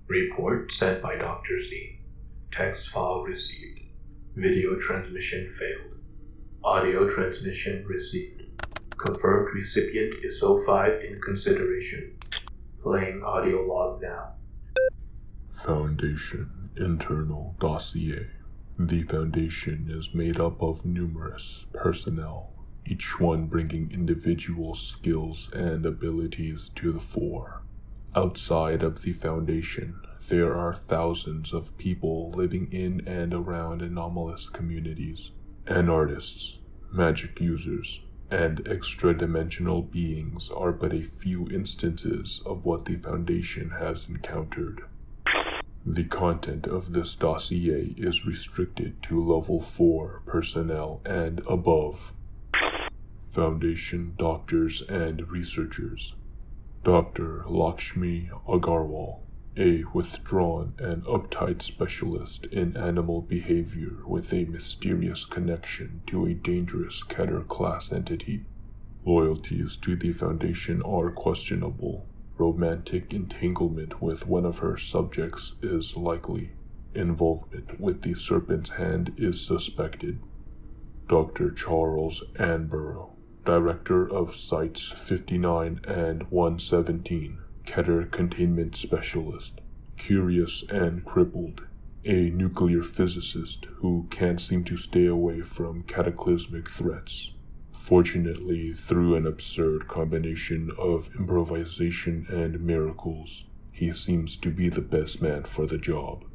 Report sent by Dr. Z. Text file received. Video transmission failed. Audio transmission received. Confirmed recipient is 05 in consideration. Playing audio log now. Foundation Internal Dossier. The Foundation is made up of numerous personnel, each one bringing individual skills and abilities to the fore. Outside of the Foundation, there are thousands of people living in and around anomalous communities, and artists, magic users, and extra-dimensional beings are but a few instances of what the Foundation has encountered. The content of this dossier is restricted to Level 4 personnel and above. Foundation doctors and researchers. Dr. Lakshmi Agarwal, a withdrawn and uptight specialist in animal behavior with a mysterious connection to a dangerous Keter class entity. Loyalties to the Foundation are questionable. Romantic entanglement with one of her subjects is likely. Involvement with the Serpent's Hand is suspected. Dr. Charles Anborough, Director of Sites 59 and 117, Keter Containment Specialist, curious and crippled, a nuclear physicist who can't seem to stay away from cataclysmic threats. Fortunately, through an absurd combination of improvisation and miracles, he seems to be the best man for the job.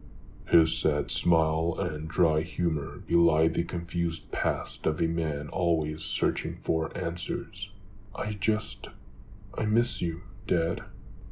His sad smile and dry humor belie the confused past of a man always searching for answers. I miss you, Dad.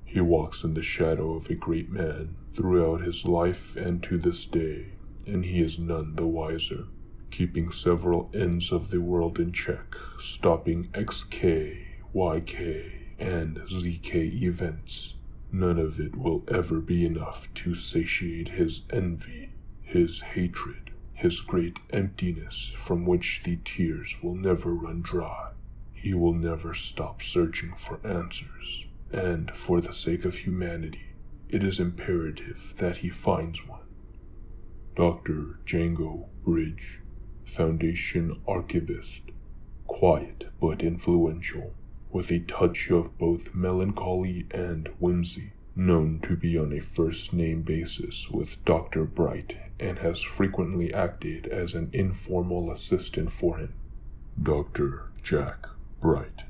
He walks in the shadow of a great man throughout his life and to this day, and he is none the wiser. Keeping several ends of the world in check, stopping XK, YK, and ZK events. None of it will ever be enough to satiate his envy, his hatred, his great emptiness from which the tears will never run dry. He will never stop searching for answers, and for the sake of humanity, it is imperative that he finds one. Dr. Django Bridge, Foundation Archivist, quiet but influential, with a touch of both melancholy and whimsy, known to be on a first-name basis with Dr. Bright and has frequently acted as an informal assistant for him. Dr. Jack Bright,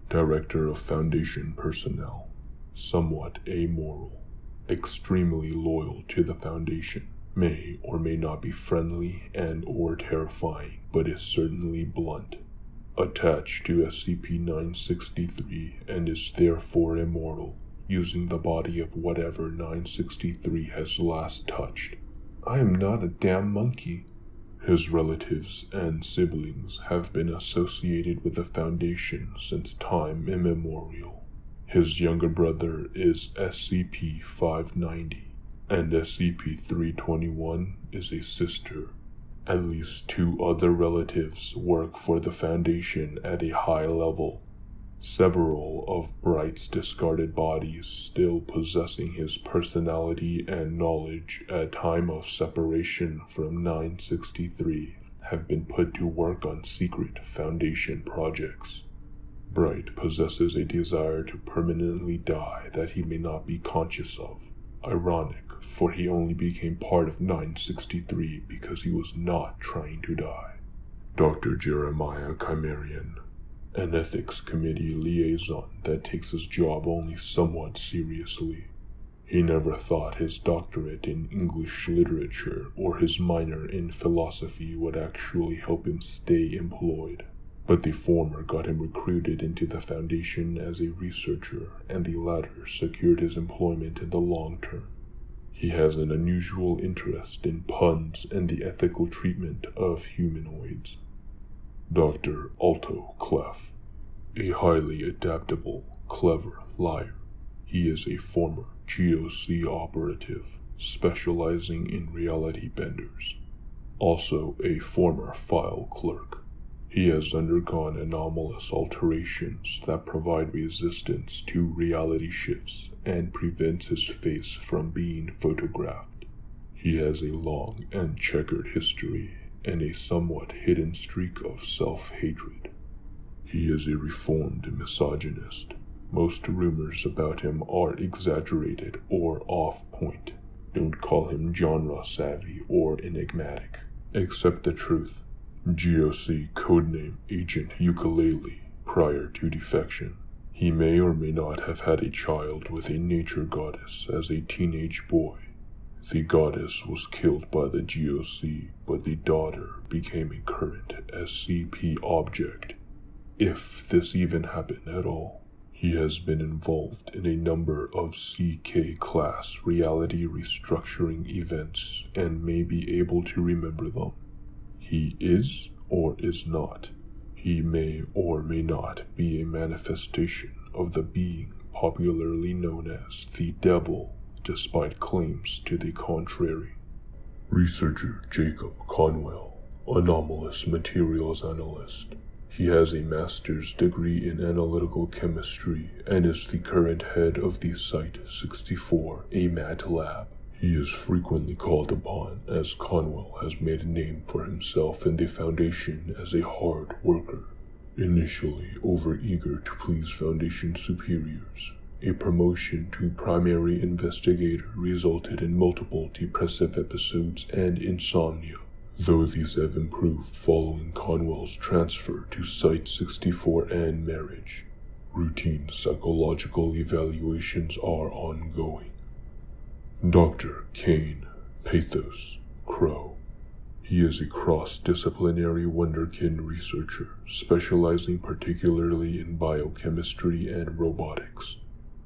Director of Foundation Personnel, somewhat amoral, extremely loyal to the Foundation. May or may not be friendly and or terrifying, but is certainly blunt. Attached to SCP-963 and is therefore immortal, using the body of whatever 963 has last touched. I am not a damn monkey. His relatives and siblings have been associated with the Foundation since time immemorial. His younger brother is SCP-590. And SCP-321 is a sister. At least 2 other relatives work for the Foundation at a high level. Several of Bright's discarded bodies still possessing his personality and knowledge at time of separation from 963 have been put to work on secret Foundation projects. Bright possesses a desire to permanently die that he may not be conscious of. Ironic, for he only became part of 963 because he was not trying to die. Dr. Jeremiah Chimerian, an ethics committee liaison that takes his job only somewhat seriously. He never thought his doctorate in English literature or his minor in philosophy would actually help him stay employed. But the former got him recruited into the Foundation as a researcher, and the latter secured his employment in the long term. He has an unusual interest in puns and the ethical treatment of humanoids. Dr. Alto Clef, a highly adaptable, clever liar. He is a former GOC operative, specializing in reality benders. Also a former file clerk. He has undergone anomalous alterations that provide resistance to reality shifts and prevents his face from being photographed. He has a long and checkered history and a somewhat hidden streak of self-hatred. He is a reformed misogynist. Most rumors about him are exaggerated or off-point. Don't call him genre-savvy or enigmatic. Accept the truth. GOC codename Agent Ukulele prior to defection. He may or may not have had a child with a nature goddess as a teenage boy. The goddess was killed by the GOC, but the daughter became a current SCP object, if this even happened at all. He has been involved in a number of CK-class reality restructuring events and may be able to remember them. He is or is not. He may or may not be a manifestation of the being popularly known as the Devil, despite claims to the contrary. Researcher Jacob Conwell, Anomalous Materials Analyst. He has a master's degree in analytical chemistry and is the current head of the Site-64 AMAT lab. He is frequently called upon, as Conwell has made a name for himself in the Foundation as a hard worker. Initially overeager to please Foundation superiors, a promotion to primary investigator resulted in multiple depressive episodes and insomnia, though these have improved following Conwell's transfer to Site-64 and marriage. Routine psychological evaluations are ongoing. Dr. Kane Pathos Crow. He is a cross-disciplinary wunderkind researcher, specializing particularly in biochemistry and robotics.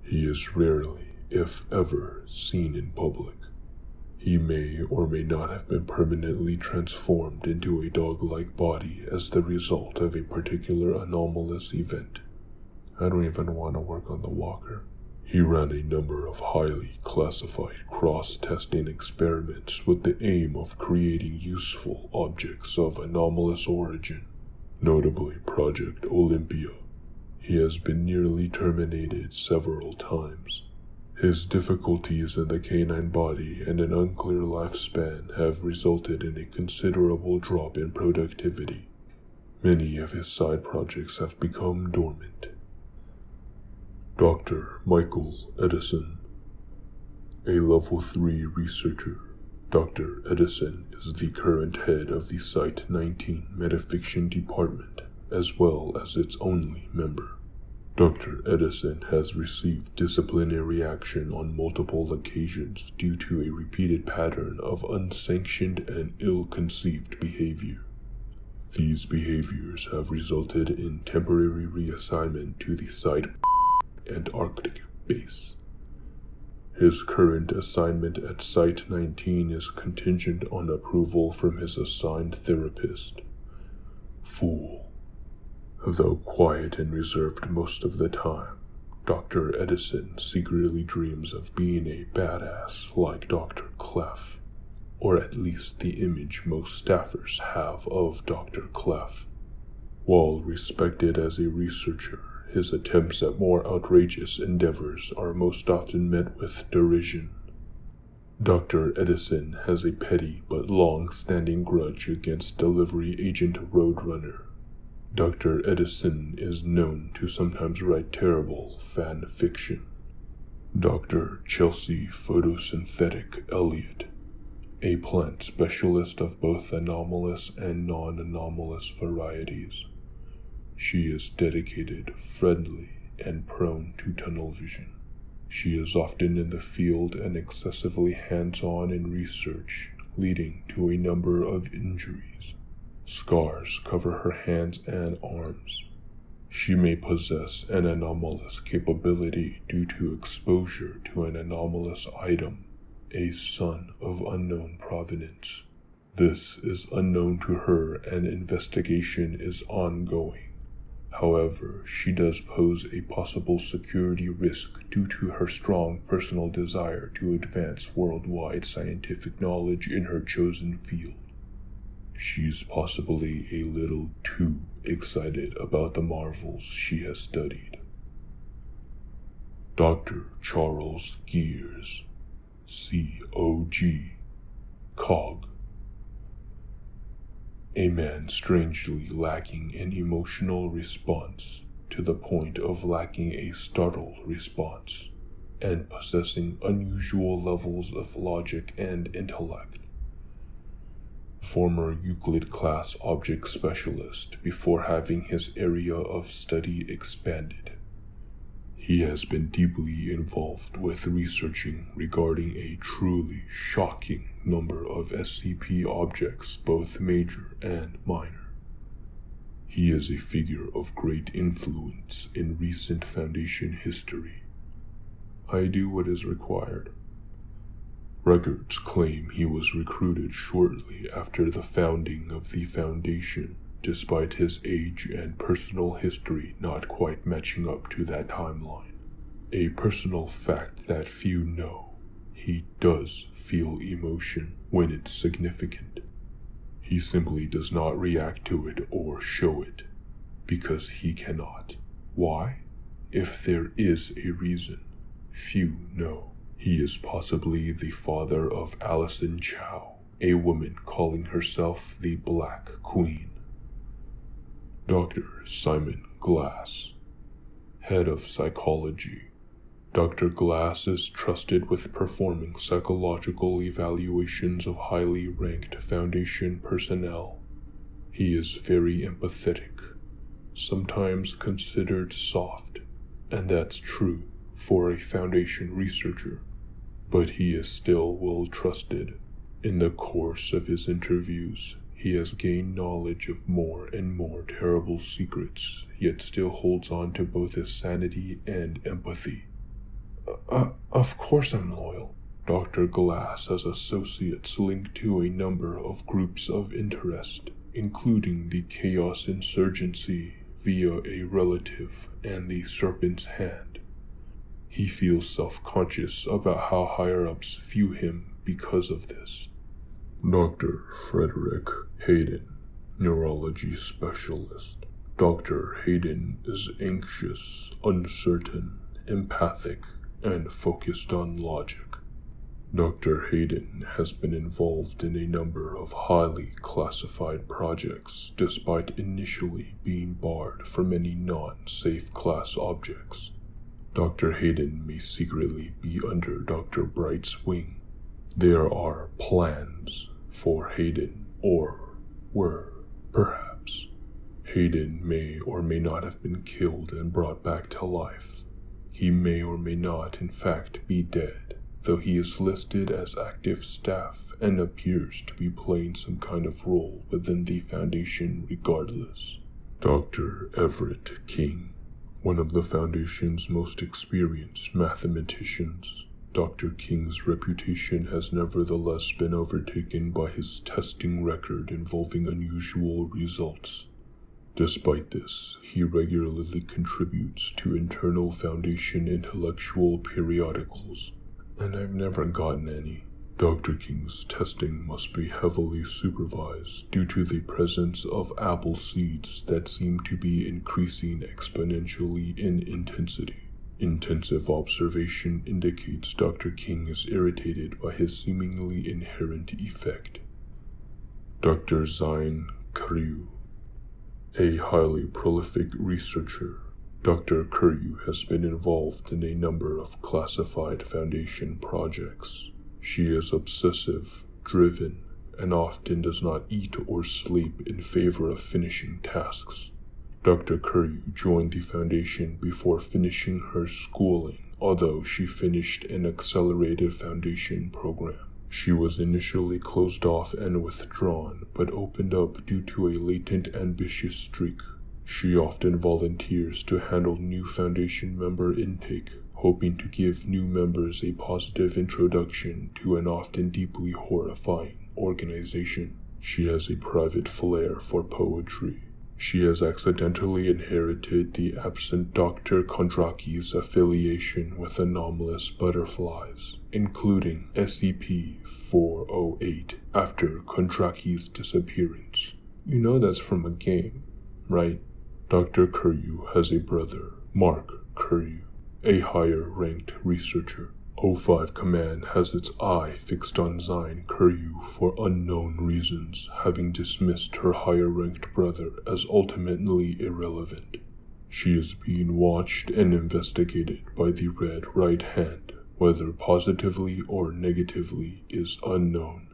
He is rarely, if ever, seen in public. He may or may not have been permanently transformed into a dog-like body as the result of a particular anomalous event. I don't even want to work on the walker. He ran a number of highly classified cross-testing experiments with the aim of creating useful objects of anomalous origin, notably Project Olympia. He has been nearly terminated several times. His difficulties in the canine body and an unclear lifespan have resulted in a considerable drop in productivity. Many of his side projects have become dormant. Dr. Michael Edison. A Level 3 researcher, Dr. Edison is the current head of the Site-19 Metafiction Department, as well as its only member. Dr. Edison has received disciplinary action on multiple occasions due to a repeated pattern of unsanctioned and ill-conceived behavior. These behaviors have resulted in temporary reassignment to the Site Antarctic base. His current assignment at Site-19 is contingent on approval from his assigned therapist. Fool. Though quiet and reserved most of the time, Dr. Edison secretly dreams of being a badass like Dr. Clef, or at least the image most staffers have of Dr. Clef. While respected as a researcher, his attempts at more outrageous endeavors are most often met with derision. Dr. Edison has a petty but long-standing grudge against delivery agent Roadrunner. Dr. Edison is known to sometimes write terrible fan fiction. Dr. Chelsea Photosynthetic Elliott, a plant specialist of both anomalous and non-anomalous varieties. She is dedicated, friendly, and prone to tunnel vision. She is often in the field and excessively hands-on in research, leading to a number of injuries. Scars cover her hands and arms. She may possess an anomalous capability due to exposure to an anomalous item, a sun of unknown provenance. This is unknown to her and investigation is ongoing. However, she does pose a possible security risk due to her strong personal desire to advance worldwide scientific knowledge in her chosen field. she's possibly a little too excited about the marvels she has studied. Dr. Charles Gears, C.O.G., Cog. A man strangely lacking an emotional response to the point of lacking a startled response, and possessing unusual levels of logic and intellect. Former Euclid class object specialist before having his area of study expanded. He has been deeply involved with researching regarding a truly shocking number of SCP objects, both major and minor. He is a figure of great influence in recent Foundation history. I do what is required. Records claim he was recruited shortly after the founding of the Foundation, despite his age and personal history not quite matching up to that timeline. A personal fact that few know: he does feel emotion when it's significant. He simply does not react to it or show it, because he cannot. Why? If there is a reason, few know. He is possibly the father of Allison Chow, a woman calling herself the Black Queen. Dr. Simon Glass, head of psychology. Dr. Glass is trusted with performing psychological evaluations of highly ranked Foundation personnel. He is very empathetic, sometimes considered soft, and that's true for a Foundation researcher, but he is still well trusted. In the course of his interviews, he has gained knowledge of more and more terrible secrets, yet still holds on to both his sanity and empathy. Of course I'm loyal. Dr. Glass has associates linked to a number of groups of interest, including the Chaos Insurgency via a relative and the Serpent's Hand. He feels self-conscious about how higher-ups view him because of this. Dr. Frederick Hayden, neurology specialist. Dr. Hayden is anxious, uncertain, empathic, and focused on logic. Dr. Hayden has been involved in a number of highly classified projects despite initially being barred from any non-safe class objects. Dr. Hayden may secretly be under Dr. Bright's wing. There are plans for Hayden, or were, perhaps. Hayden may or may not have been killed and brought back to life. He may or may not, in fact, be dead, though he is listed as active staff and appears to be playing some kind of role within the Foundation regardless. Dr. Everett King, one of the Foundation's most experienced mathematicians. Dr. King's reputation has nevertheless been overtaken by his testing record involving unusual results. Despite this, he regularly contributes to internal Foundation intellectual periodicals, and I've never gotten any. Dr. King's testing must be heavily supervised due to the presence of apple seeds that seem to be increasing exponentially in intensity. Intensive observation indicates Dr. King is irritated by his seemingly inherent effect. Dr. Zine Kuryu, a highly prolific researcher. Dr. Kuryu has been involved in a number of classified Foundation projects. She is obsessive, driven, and often does not eat or sleep in favor of finishing tasks. Dr. Kuryu joined the Foundation before finishing her schooling, although she finished an accelerated Foundation program. She was initially closed off and withdrawn, but opened up due to a latent ambitious streak. She often volunteers to handle new Foundation member intake, hoping to give new members a positive introduction to an often deeply horrifying organization. She has a private flair for poetry. She has accidentally inherited the absent Dr. Kondraki's affiliation with anomalous butterflies, including SCP-408 after Kondraki's disappearance. You know that's from a game, right? Dr. Kuryu has a brother, Mark Kuryu, a higher-ranked researcher. O5 Command has its eye fixed on Zine Kuryu for unknown reasons, having dismissed her higher-ranked brother as ultimately irrelevant. She is being watched and investigated by the Red Right Hand. Whether positively or negatively is unknown.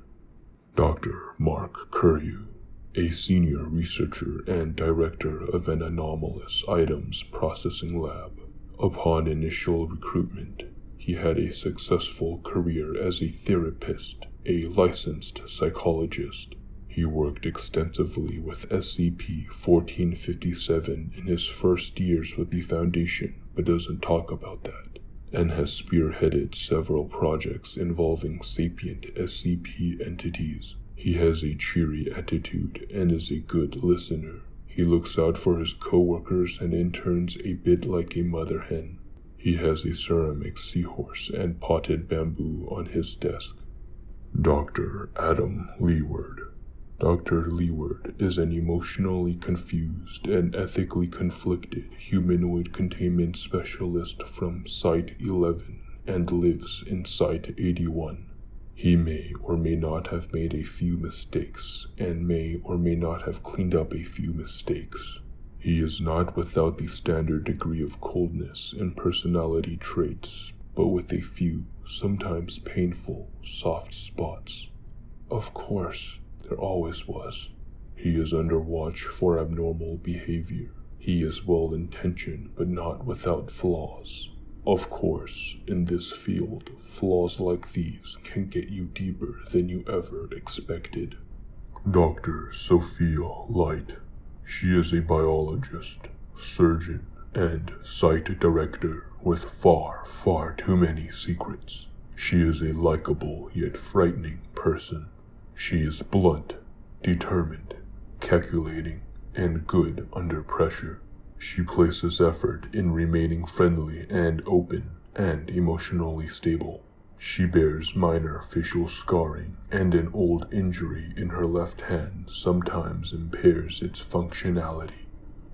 Dr. Mark Kuryu, a senior researcher and director of an anomalous items processing lab. Upon initial recruitment, he had a successful career as a therapist, a licensed psychologist. He worked extensively with SCP-1457 in his first years with the Foundation, but doesn't talk about that, and has spearheaded several projects involving sapient SCP entities. He has a cheery attitude and is a good listener. He looks out for his co-workers and interns a bit like a mother hen. He has a ceramic seahorse and potted bamboo on his desk. Dr. Adam Leeward. Dr. Leeward is an emotionally confused and ethically conflicted humanoid containment specialist from Site-11 and lives in Site-81. He may or may not have made a few mistakes and may or may not have cleaned up a few mistakes. He is not without the standard degree of coldness and personality traits, but with a few, sometimes painful, soft spots. Of course, there always was. He is under watch for abnormal behavior. He is well-intentioned, but not without flaws. Of course, in this field, flaws like these can get you deeper than you ever expected. Dr. Sophia Light. She is a biologist, surgeon, and site director with far, far too many secrets. She is a likable yet frightening person. She is blunt, determined, calculating, and good under pressure. She places effort in remaining friendly and open and emotionally stable. She bears minor facial scarring, and an old injury in her left hand sometimes impairs its functionality.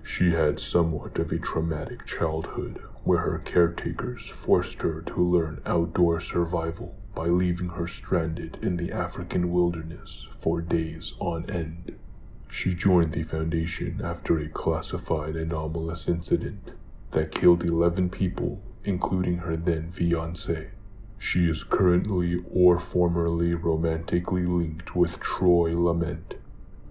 She had somewhat of a traumatic childhood, where her caretakers forced her to learn outdoor survival by leaving her stranded in the African wilderness for days on end. She joined the Foundation after a classified anomalous incident that killed 11 people, including her then fiancé. She is currently or formerly romantically linked with Troy Lament.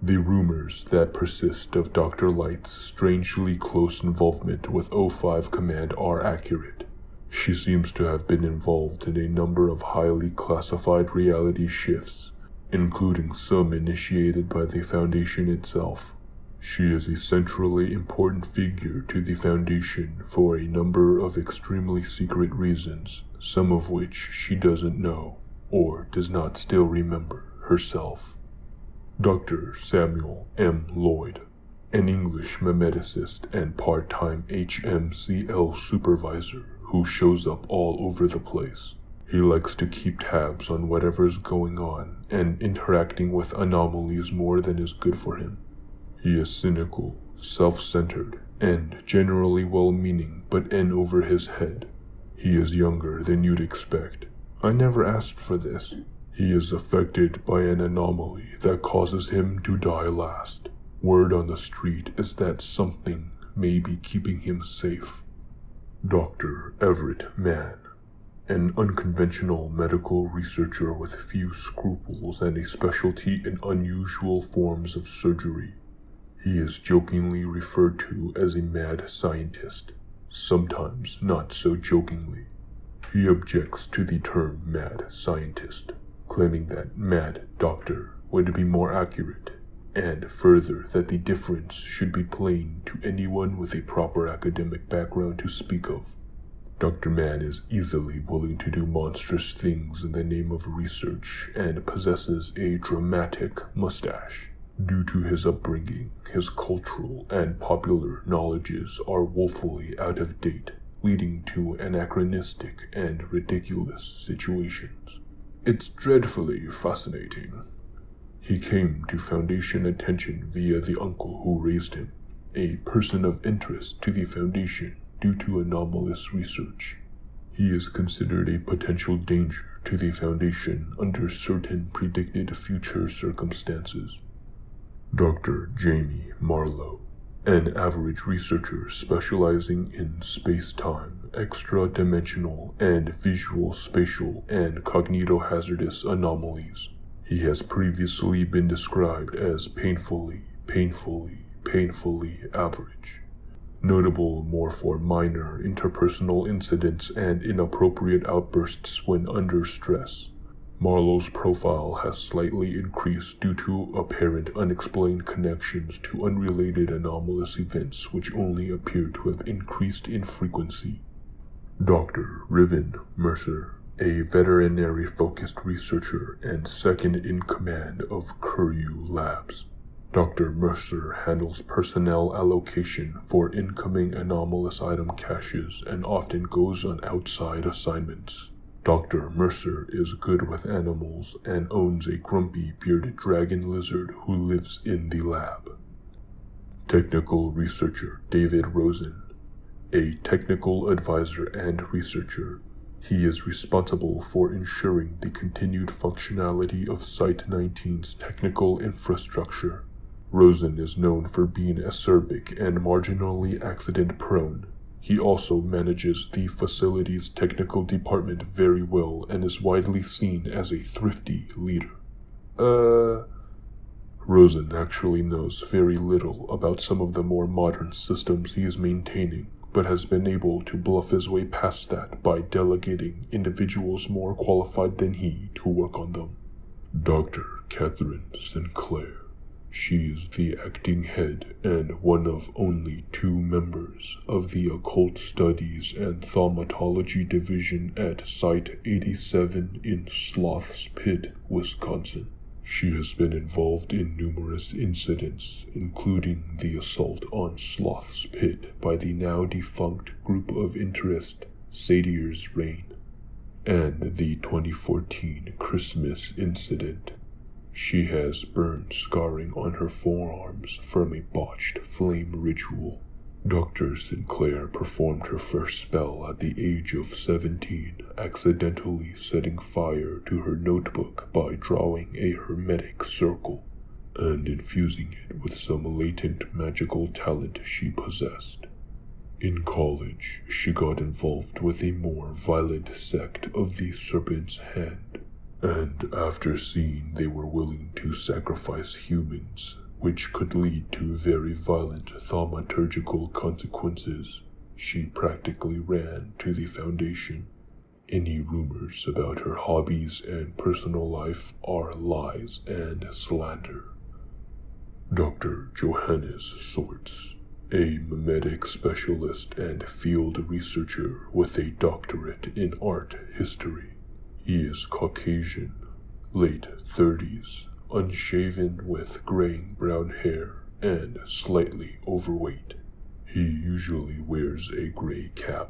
The rumors that persist of Dr. Light's strangely close involvement with O5 Command are accurate. She seems to have been involved in a number of highly classified reality shifts, including some initiated by the Foundation itself. She is a centrally important figure to the Foundation for a number of extremely secret reasons, some of which she doesn't know, or does not still remember herself. Dr. Samuel M. Lloyd, an English memeticist and part-time HMCL supervisor who shows up all over the place. He likes to keep tabs on whatever's going on, and interacting with anomalies more than is good for him. He is cynical, self-centered, and generally well-meaning but in over his head. He is younger than you'd expect. I never asked for this. He is affected by an anomaly that causes him to die last. Word on the street is that something may be keeping him safe. Dr. Everett Mann, an unconventional medical researcher with few scruples and a specialty in unusual forms of surgery. He is jokingly referred to as a mad scientist, sometimes not so jokingly. He objects to the term mad scientist, claiming that mad doctor would be more accurate, and further that the difference should be plain to anyone with a proper academic background to speak of. Dr. Mann is easily willing to do monstrous things in the name of research and possesses a dramatic mustache. Due to his upbringing, his cultural and popular knowledges are woefully out of date, leading to anachronistic and ridiculous situations. It's dreadfully fascinating. He came to Foundation attention via the uncle who raised him, a person of interest to the Foundation due to anomalous research. He is considered a potential danger to the Foundation under certain predicted future circumstances. Dr. Jamie Marlowe, an average researcher specializing in space-time, extra-dimensional, and visual, spatial, and cognitohazardous anomalies. He has previously been described as painfully average. Notable more for minor interpersonal incidents and inappropriate outbursts when under stress. Marlowe's profile has slightly increased due to apparent unexplained connections to unrelated anomalous events which only appear to have increased in frequency. Dr. Riven Mercer, a veterinary-focused researcher and second-in-command of Curyu Labs. Dr. Mercer handles personnel allocation for incoming anomalous item caches and often goes on outside assignments. Dr. Mercer is good with animals and owns a grumpy bearded dragon lizard who lives in the lab. Technical Researcher David Rosen, a technical advisor and researcher. He is responsible for ensuring the continued functionality of Site-19's technical infrastructure. Rosen is known for being acerbic and marginally accident-prone. He also manages the facility's technical department very well and is widely seen as a thrifty leader. Rosen actually knows very little about some of the more modern systems he is maintaining, but has been able to bluff his way past that by delegating individuals more qualified than he to work on them. Dr. Catherine Sinclair. She is the acting head and one of only 2 members of the Occult Studies and Thaumatology Division at Site 87 in Sloth's Pit, Wisconsin. She has been involved in numerous incidents, including the assault on Sloth's Pit by the now defunct group of interest, Sadier's Reign, and the 2014 Christmas incident. She has burn scarring on her forearms from a botched flame ritual. Dr. Sinclair performed her first spell at the age of 17, accidentally setting fire to her notebook by drawing a hermetic circle and infusing it with some latent magical talent she possessed. In college, she got involved with a more violent sect of the Serpent's Hand, and after seeing they were willing to sacrifice humans, which could lead to very violent thaumaturgical consequences, she practically ran to the Foundation. Any rumors about her hobbies and personal life are lies and slander. Dr. Johannes Sorts, a mimetic specialist and field researcher with a doctorate in art history. He is Caucasian, late 30s, unshaven with graying brown hair, and slightly overweight. He usually wears a gray cap.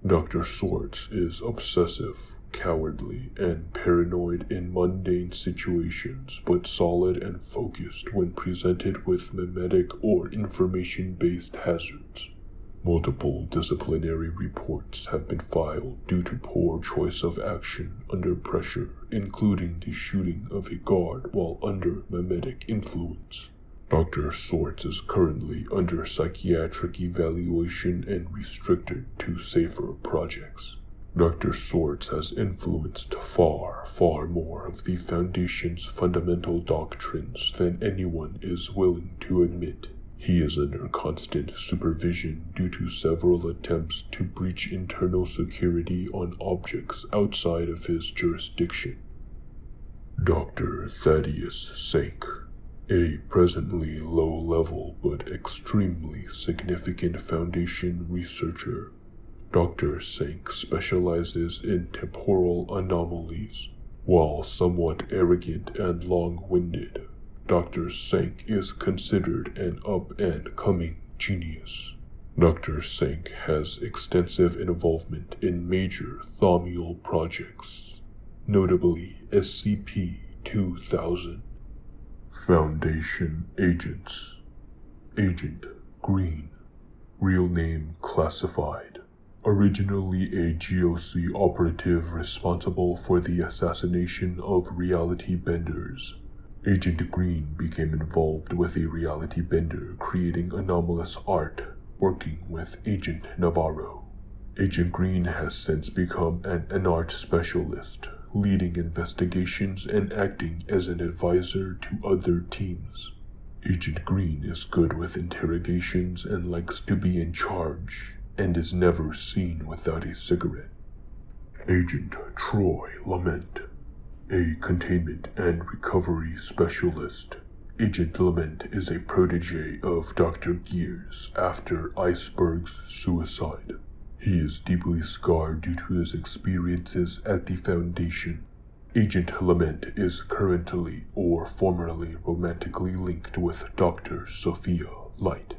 Dr. Sorts is obsessive, cowardly, and paranoid in mundane situations, but solid and focused when presented with mimetic or information-based hazards. Multiple disciplinary reports have been filed due to poor choice of action under pressure, including the shooting of a guard while under mimetic influence. Dr. Sorts is currently under psychiatric evaluation and restricted to safer projects. Dr. Sorts has influenced far more of the Foundation's fundamental doctrines than anyone is willing to admit. He is under constant supervision due to several attempts to breach internal security on objects outside of his jurisdiction. Dr. Thaddeus Sank, a presently low-level but extremely significant Foundation researcher. Dr. Sank specializes in temporal anomalies. While somewhat arrogant and long-winded, Dr. Sank is considered an up-and-coming genius. Dr. Sank has extensive involvement in major Thaumiel projects, notably SCP-2000. Foundation Agents. Agent Green. Real name classified. Originally a GOC operative responsible for the assassination of reality benders, Agent Green became involved with a reality bender creating anomalous art, working with Agent Navarro. Agent Green has since become an art specialist, leading investigations and acting as an advisor to other teams. Agent Green is good with interrogations and likes to be in charge, and is never seen without a cigarette. Agent Troy Lament. A containment and recovery specialist, Agent Lament is a protege of Dr. Gears after Iceberg's suicide. He is deeply scarred due to his experiences at the Foundation. Agent Lament is currently or formerly romantically linked with Dr. Sophia Light.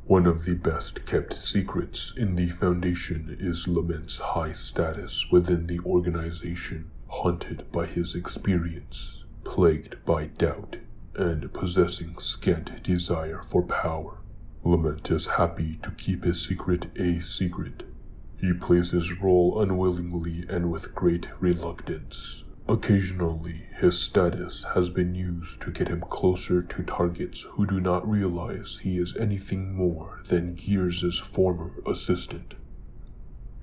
One of the best kept secrets in the Foundation is Lament's high status within the organization, haunted by his experience, plagued by doubt, and possessing scant desire for power. Lament is happy to keep his secret a secret. He plays his role unwillingly and with great reluctance. Occasionally, his status has been used to get him closer to targets who do not realize he is anything more than Gears' former assistant.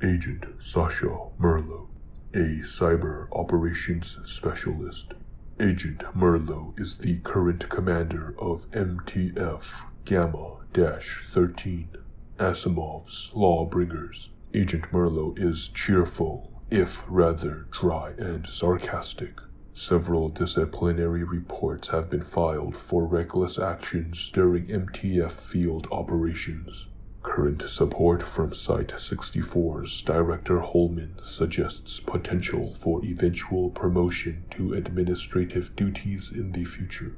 Agent Sasha Merlo, a cyber operations specialist. Agent Merlo is the current commander of MTF Gamma-13, Asimov's Lawbringers. Agent Merlo is cheerful, if rather dry and sarcastic. Several disciplinary reports have been filed for reckless actions during MTF field operations. Current support from Site-64's Director Holman suggests potential for eventual promotion to administrative duties in the future.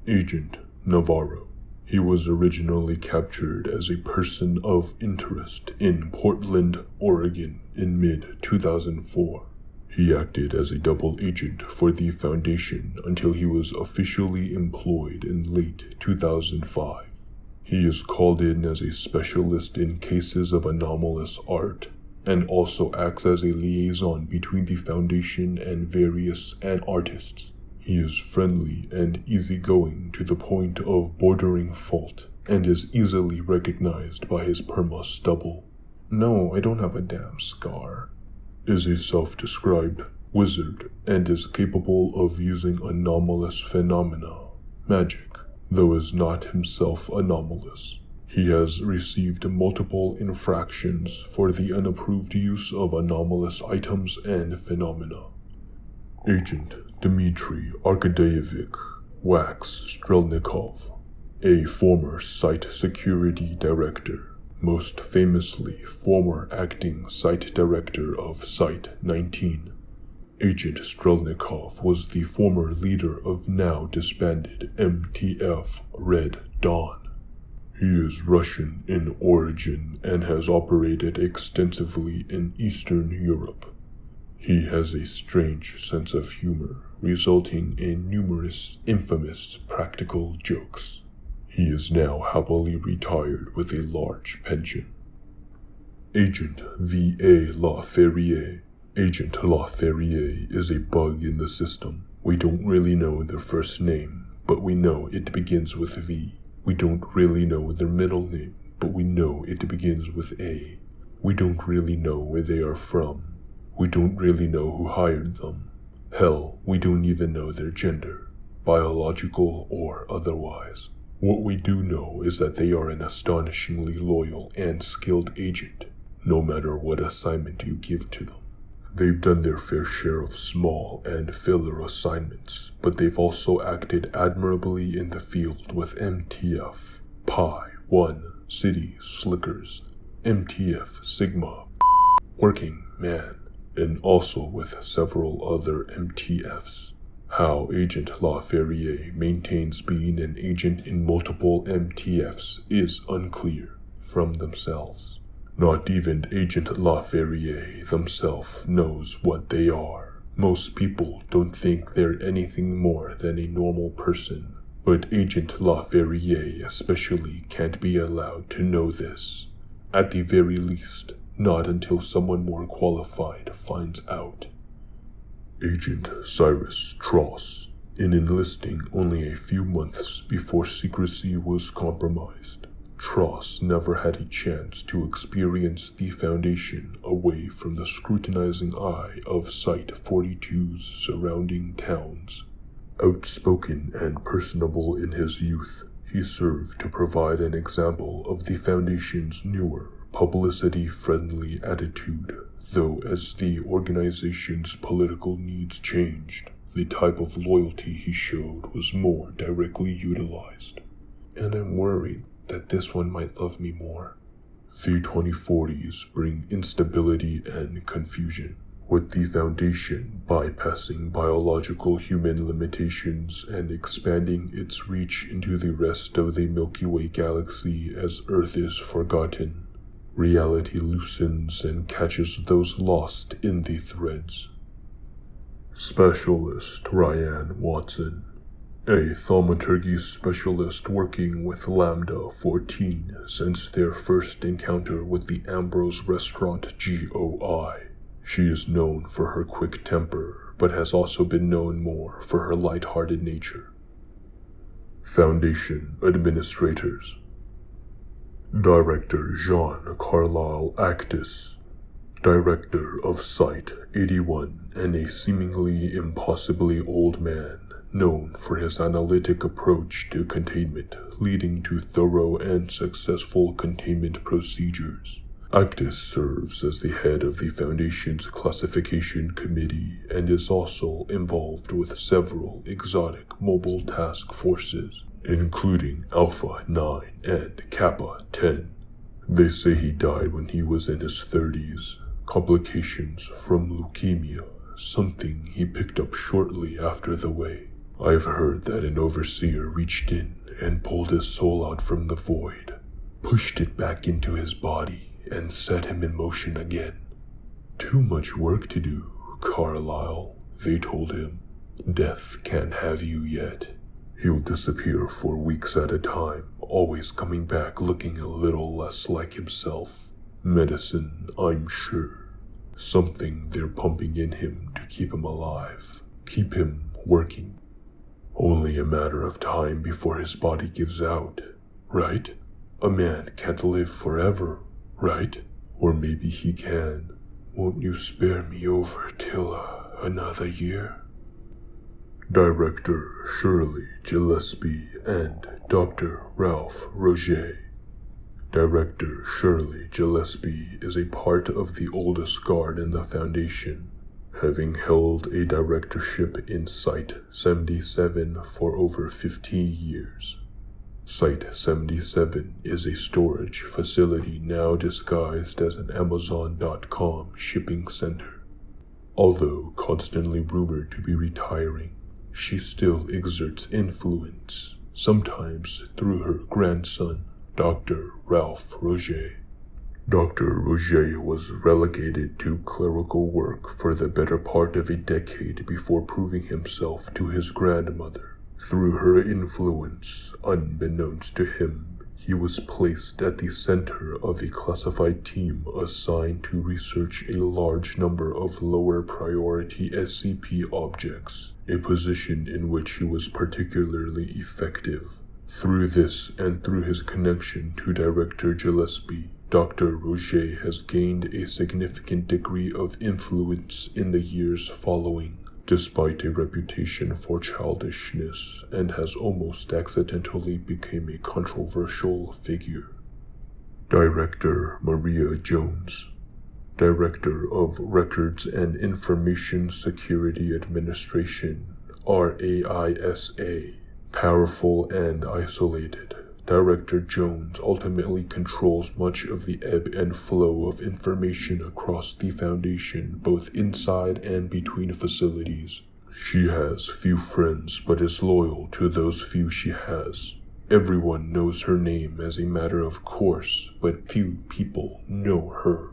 Agent Navarro. He was originally captured as a person of interest in Portland, Oregon in mid-2004. He acted as a double agent for the Foundation until he was officially employed in late 2005. He is called in as a specialist in cases of anomalous art, and also acts as a liaison between the Foundation and various artists. He is friendly and easygoing to the point of bordering fault, and is easily recognized by his perma stubble. No, I don't have a damn scar. Is a self-described wizard and is capable of using anomalous phenomena, magic, though is not himself anomalous. He has received multiple infractions for the unapproved use of anomalous items and phenomena. Agent Dmitry Arkadeyevich Wax Strelnikov, a former Site Security Director, most famously former acting Site Director of Site-19. Agent Strelnikov was the former leader of now disbanded MTF Red Dawn. He is Russian in origin and has operated extensively in Eastern Europe. He has a strange sense of humor, resulting in numerous infamous practical jokes. He is now happily retired with a large pension. Agent V.A. LaFerrier. Agent LaFerrier is a bug in the system. We don't really know their first name, but we know it begins with V. We don't really know their middle name, but we know it begins with A. We don't really know where they are from. We don't really know who hired them. Hell, we don't even know their gender, biological or otherwise. What we do know is that they are an astonishingly loyal and skilled agent, no matter what assignment you give to them. They've done their fair share of small and filler assignments, but they've also acted admirably in the field with MTF, Pi, 1, City Slickers, MTF Sigma, Working Man, and also with several other MTFs. How Agent LaFerrier maintains being an agent in multiple MTFs is unclear from themselves. Not even Agent LaFerrier themselves knows what they are. Most people don't think they're anything more than a normal person, but Agent LaFerrier especially can't be allowed to know this. At the very least, not until someone more qualified finds out. Agent Cyrus Tross, in enlisting only a few months before secrecy was compromised, Tross never had a chance to experience the Foundation away from the scrutinizing eye of Site-42's surrounding towns. Outspoken and personable in his youth, he served to provide an example of the Foundation's newer, publicity-friendly attitude, though as the organization's political needs changed, the type of loyalty he showed was more directly utilized. And I'm worried that this one might love me more. The 2040s bring instability and confusion, with the Foundation bypassing biological human limitations and expanding its reach into the rest of the Milky Way galaxy as Earth is forgotten. Reality loosens and catches those lost in the threads. Specialist Ryan Watson, a thaumaturgy specialist working with Lambda 14 since their first encounter with the Ambrose Restaurant GOI. She is known for her quick temper, but has also been known more for her light-hearted nature. Foundation Administrators: Director Jean Carlisle Actis, Director of Site-81, and a seemingly impossibly old man, known for his analytic approach to containment, leading to thorough and successful containment procedures. Actis serves as the head of the Foundation's classification committee and is also involved with several exotic mobile task forces, including Alpha 9 and Kappa 10. They say he died when he was in his 30s, complications from leukemia, something he picked up shortly after the way. I've heard that an overseer reached in and pulled his soul out from the void, pushed it back into his body, and set him in motion again. Too much work to do, Carlisle, they told him. Death can't have you yet. He'll disappear for weeks at a time, always coming back looking a little less like himself. Medicine, I'm sure. Something they're pumping in him to keep him alive, keep him working. Only a matter of time before his body gives out, right? A man can't live forever, right? Or maybe he can. Won't you spare me over till another year? Director Shirley Gillespie and Dr. Ralph Roget. Director Shirley Gillespie is a part of the oldest guard in the Foundation, having held a directorship in Site-77 for over 50 years. Site-77 is a storage facility now disguised as an Amazon.com shipping center. Although constantly rumored to be retiring, she still exerts influence, sometimes through her grandson, Dr. Ralph Roget. Dr. Roget was relegated to clerical work for the better part of a decade before proving himself to his grandmother. Through her influence, unbeknownst to him, he was placed at the center of a classified team assigned to research a large number of lower priority SCP objects, a position in which he was particularly effective. Through this and through his connection to Director Gillespie, Dr. Roget has gained a significant degree of influence in the years following, despite a reputation for childishness, and has almost accidentally become a controversial figure. Director Maria Jones, Director of Records and Information Security Administration, RAISA. Powerful and isolated, Director Jones ultimately controls much of the ebb and flow of information across the Foundation, both inside and between facilities. She has few friends but is loyal to those few she has. Everyone knows her name as a matter of course, but few people know her.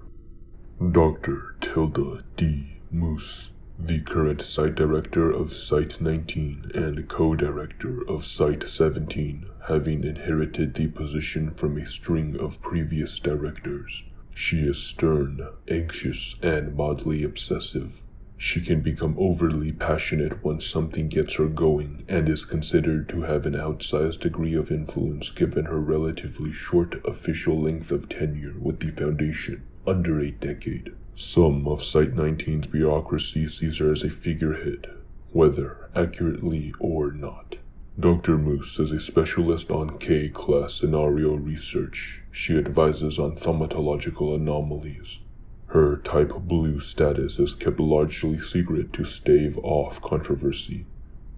Dr. Tilda D. Moose, the current Site Director of Site 19 and Co-Director of Site 17, having inherited the position from a string of previous directors. She is stern, anxious, and mildly obsessive. She can become overly passionate once something gets her going and is considered to have an outsized degree of influence given her relatively short official length of tenure with the Foundation, under a decade. Some of Site 19's bureaucracy sees her as a figurehead, whether accurately or not. Dr. Moose is a specialist on K-class scenario research. She advises on thaumatological anomalies. Her Type Blue status is kept largely secret to stave off controversy.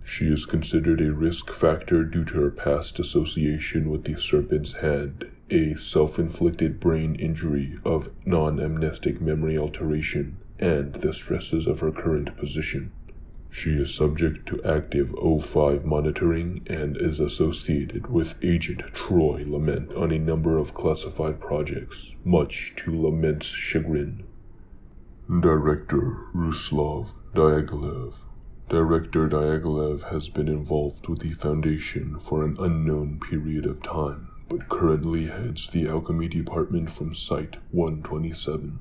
She is considered a risk factor due to her past association with the Serpent's Hand, a self-inflicted brain injury of non-amnestic memory alteration, and the stresses of her current position. She is subject to active O5 monitoring and is associated with Agent Troy Lament on a number of classified projects, much to Lament's chagrin. Director Ruslav Diaghilev. Director Diaghilev has been involved with the Foundation for an unknown period of time, but currently heads the Alchemy Department from Site 127.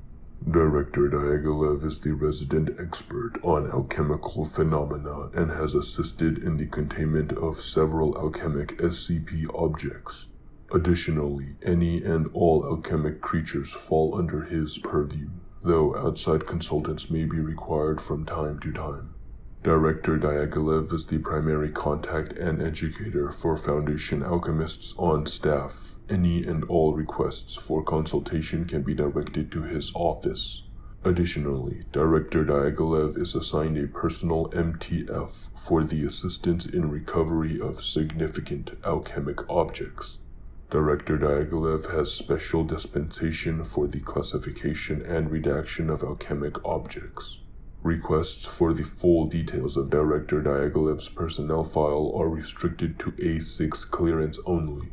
Director Diaghilev is the resident expert on alchemical phenomena and has assisted in the containment of several alchemic SCP objects. Additionally, any and all alchemic creatures fall under his purview, though outside consultants may be required from time to time. Director Diaghilev is the primary contact and educator for Foundation alchemists on staff. Any and all requests for consultation can be directed to his office. Additionally, Director Diaghilev is assigned a personal MTF for the assistance in recovery of significant alchemic objects. Director Diaghilev has special dispensation for the classification and redaction of alchemic objects. Requests for the full details of Director Diaghilev's personnel file are restricted to A6 clearance only.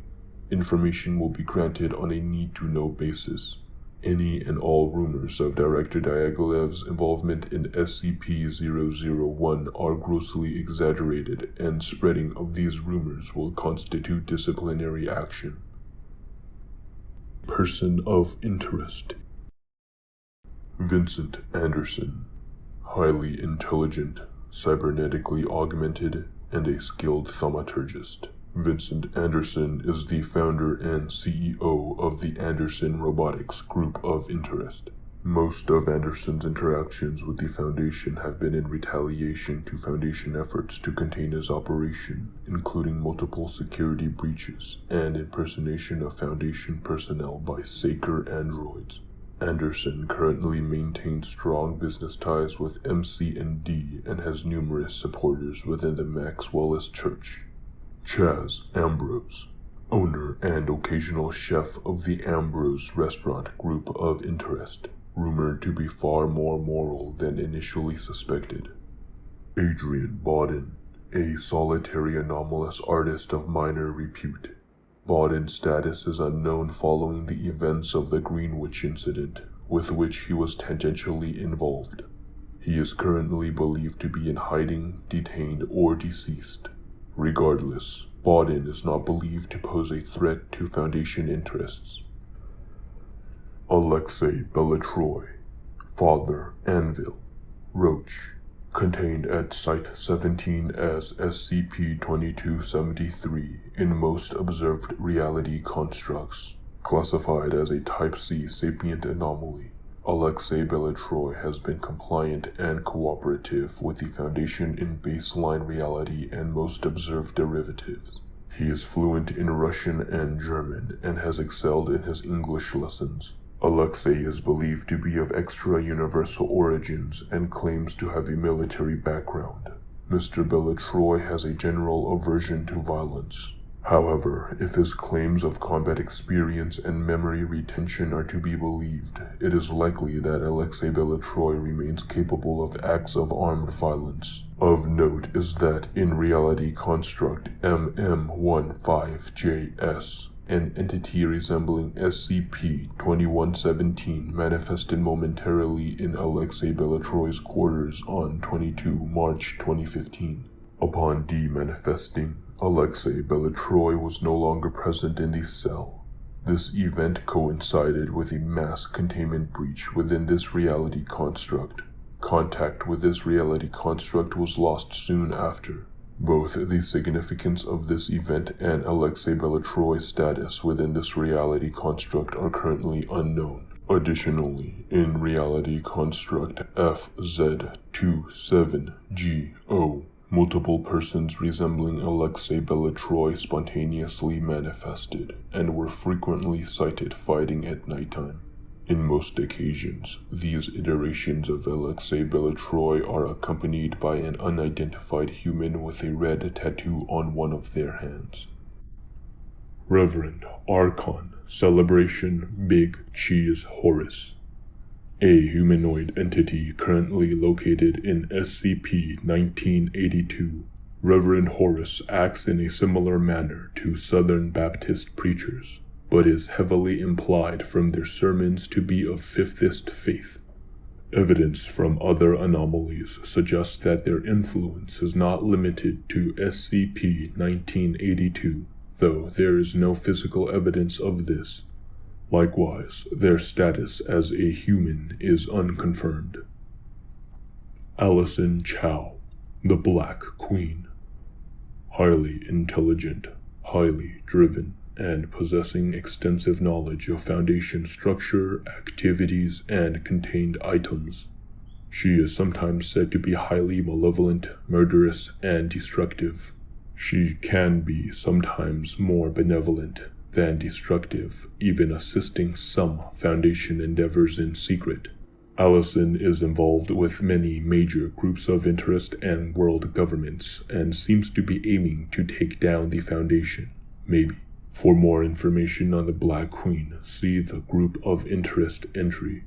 Information will be granted on a need-to-know basis. Any and all rumors of Director Diaghilev's involvement in SCP-001 are grossly exaggerated, and spreading of these rumors will constitute disciplinary action. Person of Interest: Vincent Anderson. Highly intelligent, cybernetically augmented, and a skilled thaumaturgist. Vincent Anderson is the founder and CEO of the Anderson Robotics Group of Interest. Most of Anderson's interactions with the Foundation have been in retaliation to Foundation efforts to contain his operation, including multiple security breaches and impersonation of Foundation personnel by Saker androids. Anderson currently maintains strong business ties with MC&D and has numerous supporters within the Maxwellist Church. Chaz Ambrose, owner and occasional chef of the Ambrose Restaurant Group of Interest, rumored to be far more moral than initially suspected. Adrian Bodden, a solitary anomalous artist of minor repute. Bodden's status is unknown following the events of the Greenwich incident, with which he was tangentially involved. He is currently believed to be in hiding, detained, or deceased. Regardless, Bodden is not believed to pose a threat to Foundation interests. Alexei Belatroy, Father Anvil, Roach, contained at Site 17 as SCP-2273 in most observed reality constructs, classified as a Type C sapient anomaly. Alexei Belatroy has been compliant and cooperative with the Foundation in baseline reality and most observed derivatives. He is fluent in Russian and German and has excelled in his English lessons. Alexei is believed to be of extra-universal origins and claims to have a military background. Mr. Belatroy has a general aversion to violence. However, if his claims of combat experience and memory retention are to be believed, it is likely that Alexei Belatroy remains capable of acts of armed violence. Of note is that in reality construct MM15JS, an entity resembling SCP-2117 manifested momentarily in Alexei Belatroy's quarters on 22 March 2015. Upon demanifesting, Alexei Belatroy was no longer present in the cell. This event coincided with a mass containment breach within this reality construct. Contact with this reality construct was lost soon after. Both the significance of this event and Alexei Belatroy's status within this reality construct are currently unknown. Additionally, in reality construct FZ27GO, multiple persons resembling Alexei Belatroy spontaneously manifested and were frequently sighted fighting at nighttime. In most occasions, these iterations of Alexei Belatroy are accompanied by an unidentified human with a red tattoo on one of their hands. Reverend Archon Celebration Big Cheese Horus, a humanoid entity currently located in SCP-1982. Reverend Horus acts in a similar manner to Southern Baptist preachers, but is heavily implied from their sermons to be of Fifthist faith. Evidence from other anomalies suggests that their influence is not limited to SCP-1982, though there is no physical evidence of this. Likewise, their status as a human is unconfirmed. Allison Chow, the Black Queen. Highly intelligent, highly driven, and possessing extensive knowledge of Foundation structure, activities, and contained items. She is sometimes said to be highly malevolent, murderous, and destructive. She can be sometimes more benevolent than destructive, even assisting some Foundation endeavors in secret. Allison is involved with many major groups of interest and world governments, and seems to be aiming to take down the Foundation. Maybe. For more information on the Black Queen, see the Group of Interest entry.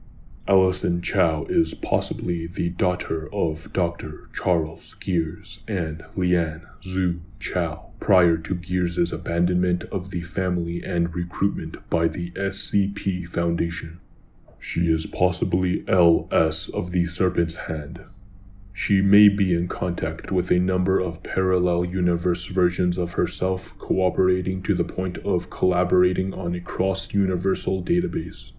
Allison Chow is possibly the daughter of Dr. Charles Gears and Liane Zhu Chow, prior to Gears' abandonment of the family and recruitment by the SCP Foundation. She is possibly LS of the Serpent's Hand. She may be in contact with a number of parallel universe versions of herself, cooperating to the point of collaborating on a cross-universal database,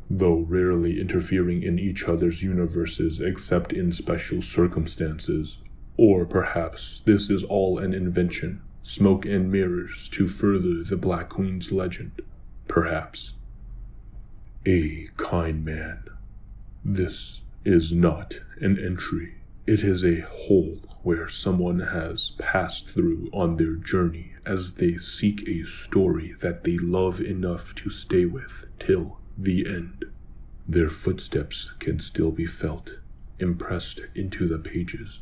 though rarely interfering in each other's universes except in special circumstances. Or perhaps this is all an invention, smoke and mirrors to further the Black Queen's legend. Perhaps. A kind man. This is not an entry. It is a hole where someone has passed through on their journey as they seek a story that they love enough to stay with till the end. Their footsteps can still be felt, impressed into the pages.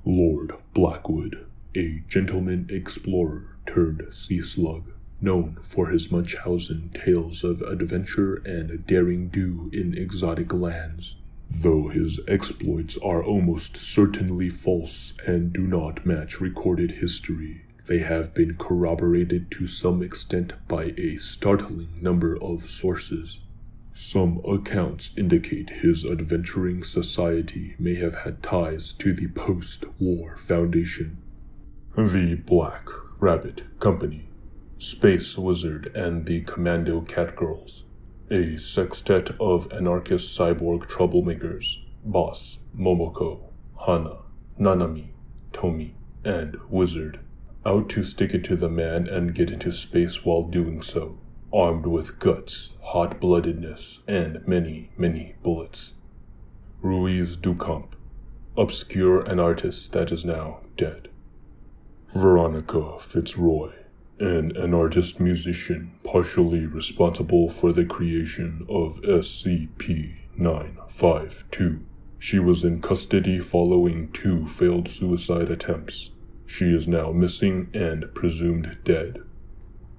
Lord Blackwood, a gentleman explorer turned sea slug, known for his Munchausen tales of adventure and daring do in exotic lands. Though his exploits are almost certainly false and do not match recorded history, they have been corroborated to some extent by a startling number of sources. Some accounts indicate his adventuring society may have had ties to the post-war Foundation. The Black Rabbit Company, Space Wizard and the Commando Catgirls, a sextet of anarchist cyborg troublemakers, Boss, Momoko, Hana, Nanami, Tomi, and Wizard, out to stick it to the man and get into space while doing so, armed with guts, hot-bloodedness, and many, many bullets. Ruiz Ducamp, obscure an artist that is now dead. Veronica Fitzroy, an artist-musician partially responsible for the creation of SCP-952. She was in custody following 2 failed suicide attempts. She is now missing and presumed dead.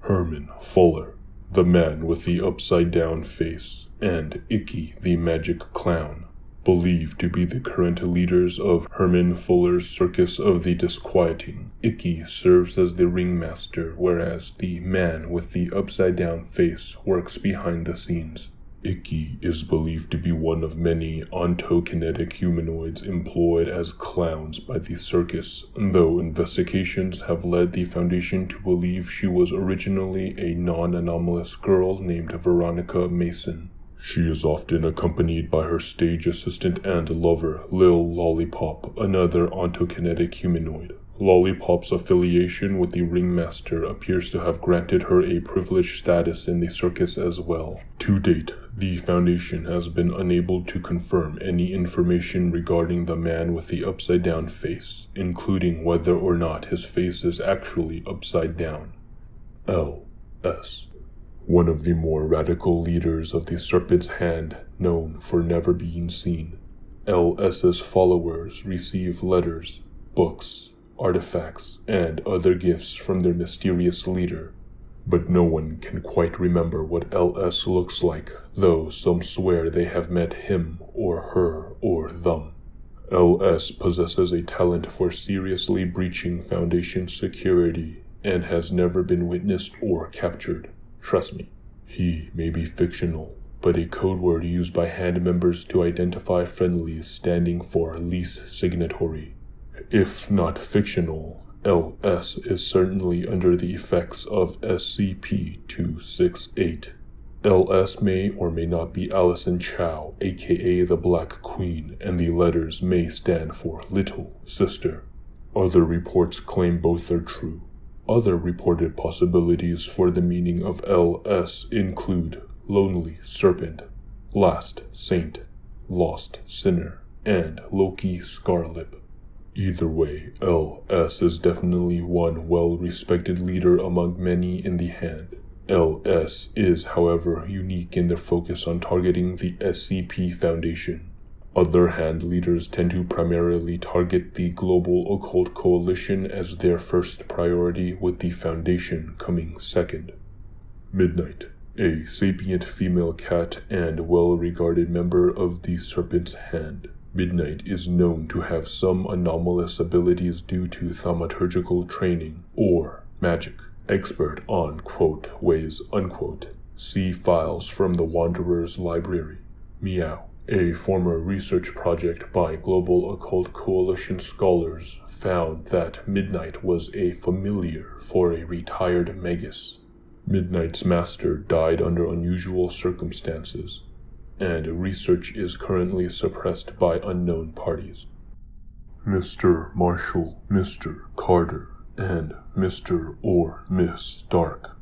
Herman Fuller, the man with the upside-down face, and Icky the magic clown, believed to be the current leaders of Herman Fuller's Circus of the Disquieting. Icky serves as the ringmaster, whereas the man with the upside-down face works behind the scenes. Icky is believed to be one of many ontokinetic humanoids employed as clowns by the circus, though investigations have led the Foundation to believe she was originally a non-anomalous girl named Veronica Mason. She is often accompanied by her stage assistant and lover, Lil Lollipop, another ontokinetic humanoid. Lollipop's affiliation with the ringmaster appears to have granted her a privileged status in the circus as well. To date, the Foundation has been unable to confirm any information regarding the man with the upside-down face, including whether or not his face is actually upside down. L.S. One of the more radical leaders of the Serpent's Hand, known for never being seen. L.S.'s followers receive letters, books, artifacts, and other gifts from their mysterious leader, but no one can quite remember what L.S. looks like, though some swear they have met him or her or them. L.S. possesses a talent for seriously breaching Foundation security and has never been witnessed or captured. Trust me, he may be fictional, but a code word used by hand members to identify friendlies standing for lease signatory. If not fictional, L.S. is certainly under the effects of SCP-268. L.S. may or may not be Allison Chow, aka the Black Queen, and the letters may stand for Little Sister. Other reports claim both are true. Other reported possibilities for the meaning of L.S. include Lonely Serpent, Last Saint, Lost Sinner, and Loki Scarlip. Either way, L.S. is definitely one well-respected leader among many in the Hand. L.S. is, however, unique in their focus on targeting the SCP Foundation. Other Hand leaders tend to primarily target the Global Occult Coalition as their first priority, with the Foundation coming second. Midnight, a sapient female cat and well-regarded member of the Serpent's Hand. Midnight is known to have some anomalous abilities due to thaumaturgical training or magic. Expert on, quote, ways, unquote. See files from the Wanderer's Library. Meow. A former research project by Global Occult Coalition scholars found that Midnight was a familiar for a retired Magus. Midnight's master died under unusual circumstances, and research is currently suppressed by unknown parties. Mr. Marshall, Mr. Carter, and Mr. or Miss Dark,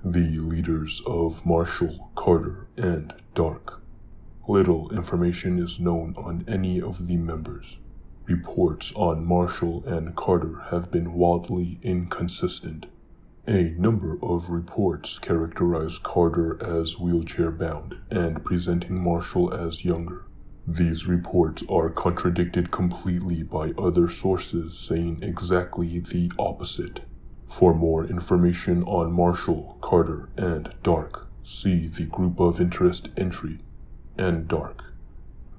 the leaders of Marshall, Carter, and Dark. Little information is known on any of the members. Reports on Marshall and Carter have been wildly inconsistent. A number of reports characterize Carter as wheelchair-bound and presenting Marshall as younger. These reports are contradicted completely by other sources saying exactly the opposite. For more information on Marshall, Carter, and Dark, see the Group of Interest entry. And Dark.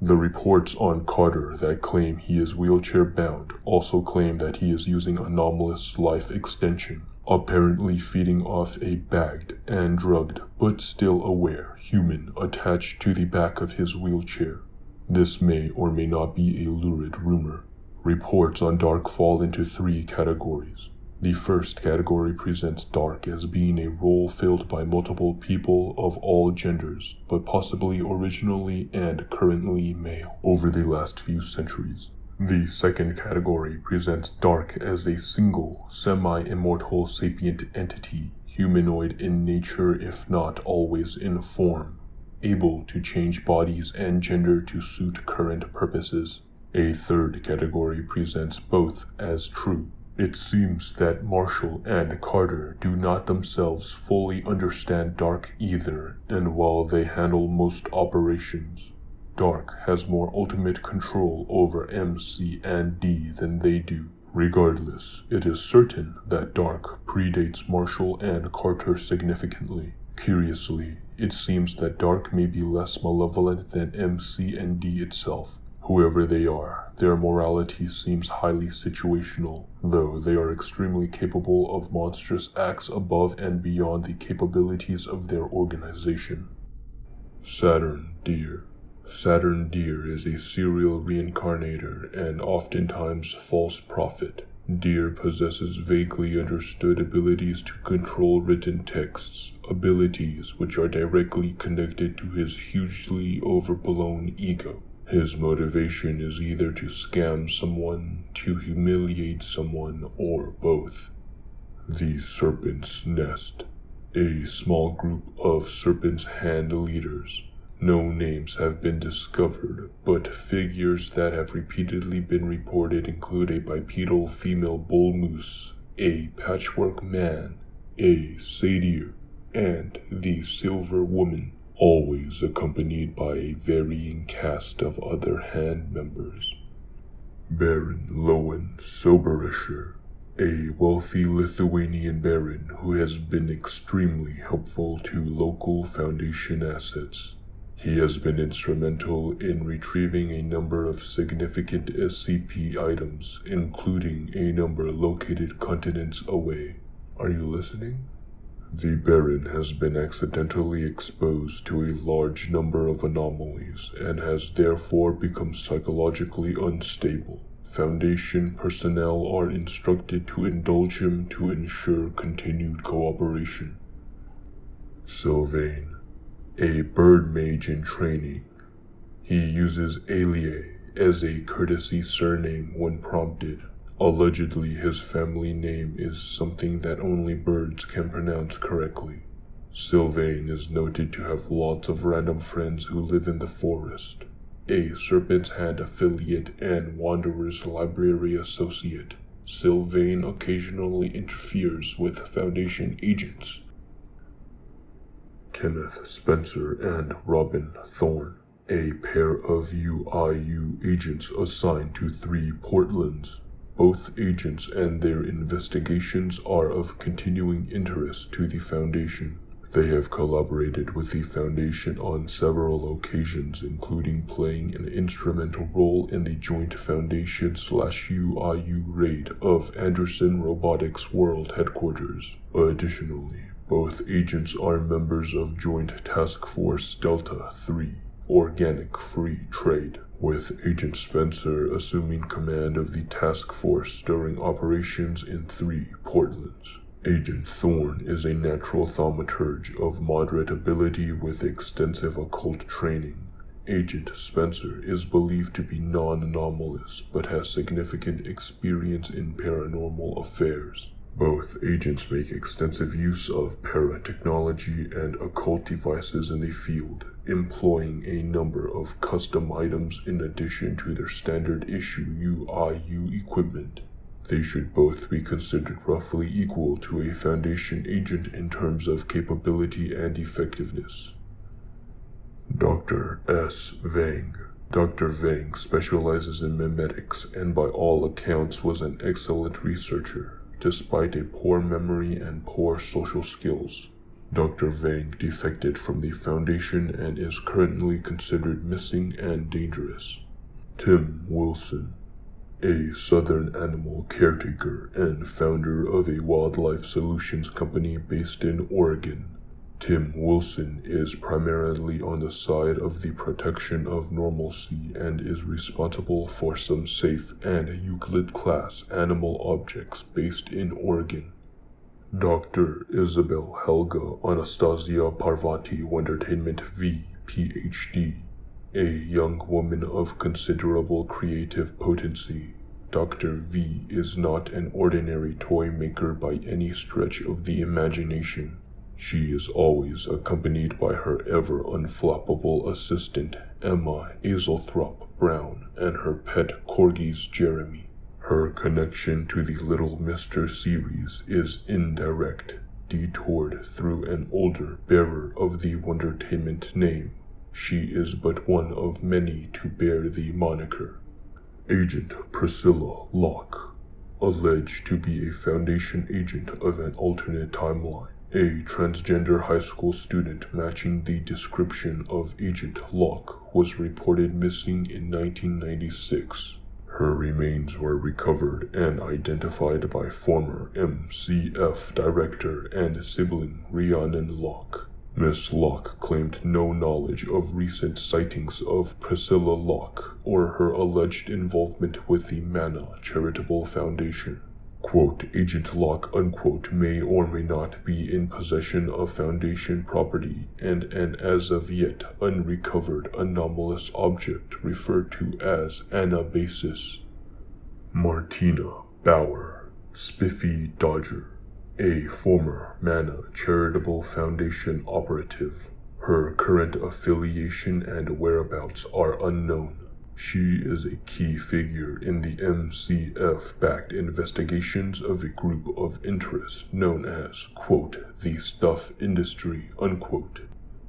The reports on Carter that claim he is wheelchair-bound also claim that he is using anomalous life extension, apparently feeding off a bagged and drugged but still aware human attached to the back of his wheelchair. This may or may not be a lurid rumor. Reports on Dark fall into 3 categories. The first category presents Dark as being a role filled by multiple people of all genders, but possibly originally and currently male, over the last few centuries. The second category presents Dark as a single, semi-immortal sapient entity, humanoid in nature if not always in form, able to change bodies and gender to suit current purposes. A third category presents both as true. It seems that Marshall and Carter do not themselves fully understand Dark either, and while they handle most operations, Dark has more ultimate control over MC and D than they do. Regardless, it is certain that Dark predates Marshall and Carter significantly. Curiously, it seems that Dark may be less malevolent than MC and D itself. Whoever they are, their morality seems highly situational, though they are extremely capable of monstrous acts above and beyond the capabilities of their organization. Saturn Deer. Saturn Deer is a serial reincarnator and oftentimes false prophet. Deer possesses vaguely understood abilities to control written texts, abilities which are directly connected to his hugely overblown ego. His motivation is either to scam someone, to humiliate someone, or both. The Serpent's Nest. A small group of Serpent's Hand leaders. No names have been discovered, but figures that have repeatedly been reported include a bipedal female bull moose, a patchwork man, a satyr, and the Silver Woman, always accompanied by a varying cast of other hand members. Baron Lowen Soberisher, a wealthy Lithuanian baron who has been extremely helpful to local Foundation assets. He has been instrumental in retrieving a number of significant SCP items, including a number located continents away. Are you listening? The Baron has been accidentally exposed to a large number of anomalies and has therefore become psychologically unstable. Foundation personnel are instructed to indulge him to ensure continued cooperation. Sylvain, a bird mage in training. He uses Alie as a courtesy surname when prompted. Allegedly, his family name is something that only birds can pronounce correctly. Sylvain is noted to have lots of random friends who live in the forest. A Serpent's Hand affiliate and Wanderer's Library associate, Sylvain occasionally interferes with Foundation agents. Kenneth Spencer and Robin Thorne, a pair of UIU agents assigned to 3 Portlands. Both agents and their investigations are of continuing interest to the Foundation. They have collaborated with the Foundation on several occasions, including playing an instrumental role in the joint Foundation/UIU raid of Anderson Robotics World Headquarters. Additionally, both agents are members of Joint Task Force Delta 3, Organic Free Trade, with Agent Spencer assuming command of the task force during operations in 3 Portlands. Agent Thorne is a natural thaumaturge of moderate ability with extensive occult training. Agent Spencer is believed to be non-anomalous, but has significant experience in paranormal affairs. Both agents make extensive use of paratechnology and occult devices in the field, employing a number of custom items in addition to their standard issue UIU equipment. They should both be considered roughly equal to a Foundation agent in terms of capability and effectiveness. Dr. S. Vang. Dr. Vang specializes in memetics and by all accounts was an excellent researcher, despite a poor memory and poor social skills. Dr. Vang defected from the Foundation and is currently considered missing and dangerous. Tim Wilson, a Southern animal caretaker and founder of a wildlife solutions company based in Oregon. Tim Wilson is primarily on the side of the protection of normalcy and is responsible for some safe and Euclid-class animal objects based in Oregon. Dr. Isabel Helga Anastasia Parvati Wondertainment V, Ph.D., a young woman of considerable creative potency. Dr. V is not an ordinary toy maker by any stretch of the imagination. She is always accompanied by her ever-unflappable assistant, Emma Azelthrop Brown, and her pet corgis, Jeremy. Her connection to the Little Mister series is indirect, detoured through an older bearer of the Wondertainment name. She is but one of many to bear the moniker. Agent Priscilla Locke. alleged to be a Foundation agent of an alternate timeline. A transgender high school student matching the description of Agent Locke was reported missing in 1996. Her remains were recovered and identified by former MCF director and sibling Rhiannon Locke. Miss Locke claimed no knowledge of recent sightings of Priscilla Locke or her alleged involvement with the Mana Charitable Foundation. Quote, Agent Locke, unquote, may or may not be in possession of Foundation property and an as of yet unrecovered anomalous object referred to as Anabasis. Martina Bauer, Spiffy Dodger, a former Mana Charitable Foundation operative. Her current affiliation and whereabouts are unknown. She is a key figure in the MCF-backed investigations of a group of interest known as, quote, the Stuff Industry, unquote.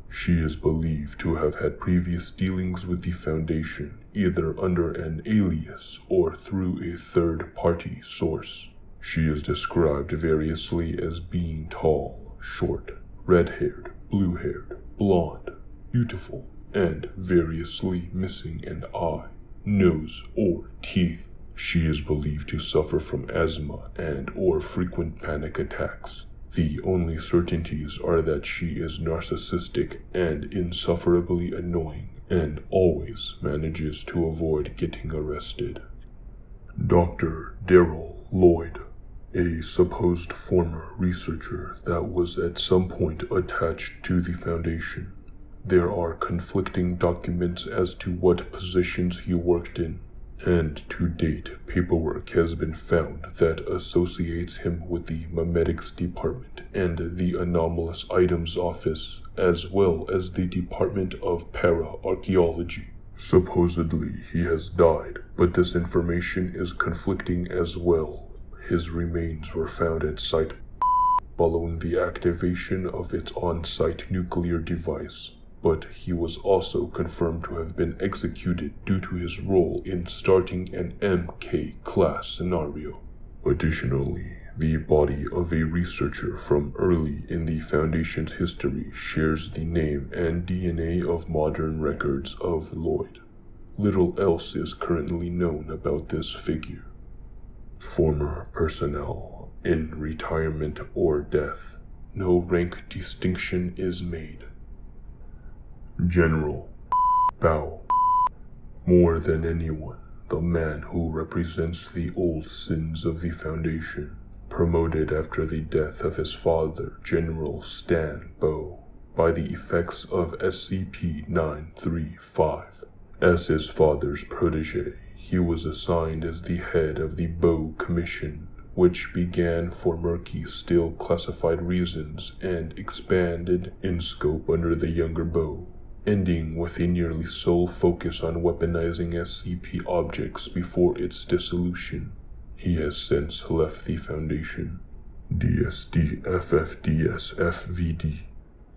She is believed to have had previous dealings with the Foundation, either under an alias or through a third-party source. She is described variously as being tall, short, red-haired, blue-haired, blonde, beautiful, and variously missing an eye, nose, or teeth. She is believed to suffer from asthma and or frequent panic attacks. The only certainties are that she is narcissistic and insufferably annoying and always manages to avoid getting arrested. Dr. Daryl Lloyd, a supposed former researcher that was at some point attached to the Foundation. There are conflicting documents as to what positions he worked in, and to date, paperwork has been found that associates him with the Memetics Department and the Anomalous Items Office, as well as the Department of Para-Archaeology. Supposedly, he has died, but this information is conflicting as well. His remains were found at Site following the activation of its on-site nuclear device, but he was also confirmed to have been executed due to his role in starting an MK-class scenario. Additionally, the body of a researcher from early in the Foundation's history shares the name and DNA of modern records of Lloyd. Little else is currently known about this figure. Former personnel in retirement or death. No rank distinction is made. General Bao. More than anyone, the man who represents the old sins of the Foundation, promoted after the death of his father, General Stan Bo, by the effects of SCP-935. As his father's protege, he was assigned as the head of the Bo Commission, which began for murky, still classified reasons and expanded in scope under the younger Bo, ending with a nearly sole focus on weaponizing SCP objects before its dissolution. He has since left the Foundation. DSD-FFDS-FVD.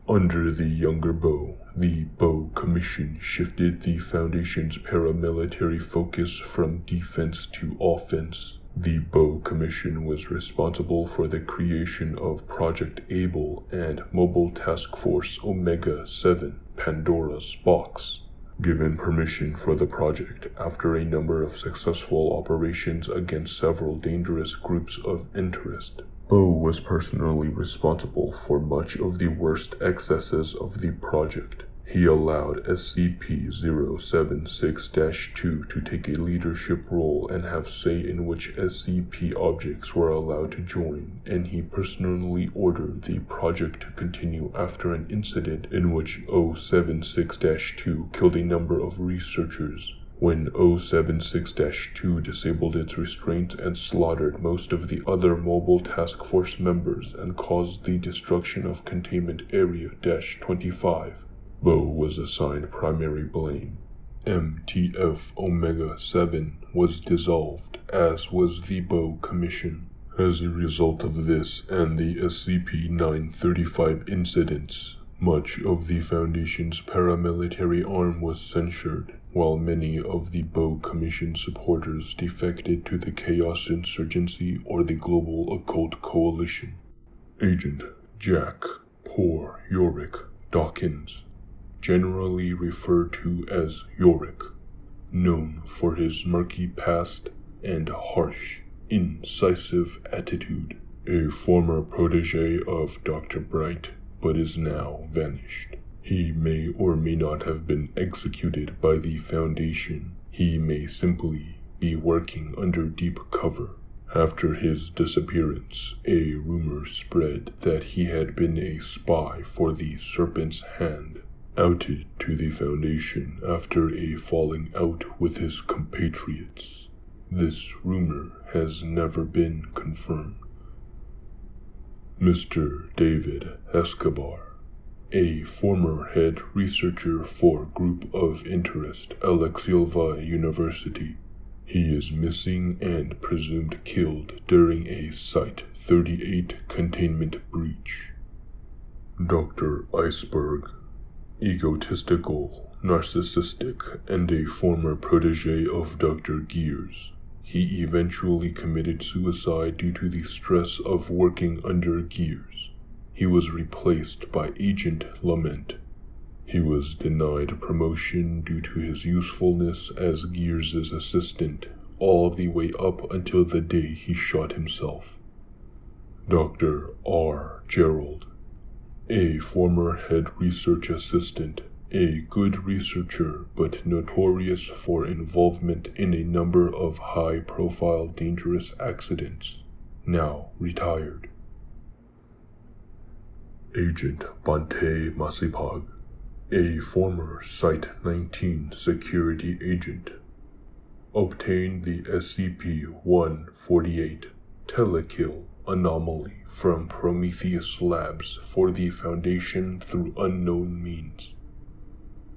Under the younger Bo, the Bo Commission shifted the Foundation's paramilitary focus from defense to offense. The Bo Commission was responsible for the creation of Project Able and Mobile Task Force Omega-7, Pandora's Box. Given permission for the project after a number of successful operations against several dangerous groups of interest, Bo was personally responsible for much of the worst excesses of the project. He allowed SCP-076-2 to take a leadership role and have say in which SCP objects were allowed to join, and he personally ordered the project to continue after an incident in which 076-2 killed a number of researchers. When 076-2 disabled its restraints and slaughtered most of the other Mobile Task Force members and caused the destruction of Containment Area-25. Bo was assigned primary blame. MTF Omega-7 was dissolved, as was the Bo Commission. As a result of this and the SCP-935 incidents, much of the Foundation's paramilitary arm was censured, while many of the Bow Commission supporters defected to the Chaos Insurgency or the Global Occult Coalition. Agent Jack Poor Yorick Dawkins, generally referred to as Yorick, known for his murky past and harsh, incisive attitude, a former protege of Dr. Bright, but is now vanished. He may or may not have been executed by the Foundation. He may simply be working under deep cover. After his disappearance, a rumor spread that he had been a spy for the Serpent's Hand, outed to the Foundation after a falling out with his compatriots. This rumor has never been confirmed. Mr. David Escobar, a former head researcher for Group of Interest Alexilva University. He is missing and presumed killed during a Site-38 containment breach. Dr. Iceberg, egotistical, narcissistic, and a former protege of Dr. Gears. He eventually committed suicide due to the stress of working under Gears. He was replaced by Agent Lament. He was denied promotion due to his usefulness as Gears' assistant, all the way up until the day he shot himself. Dr. R. Gerald, a former head research assistant, a good researcher but notorious for involvement in a number of high-profile dangerous accidents, now retired. Agent Bante Masipag, a former Site-19 security agent, obtained the SCP-148 Telekill anomaly from Prometheus Labs for the Foundation through unknown means.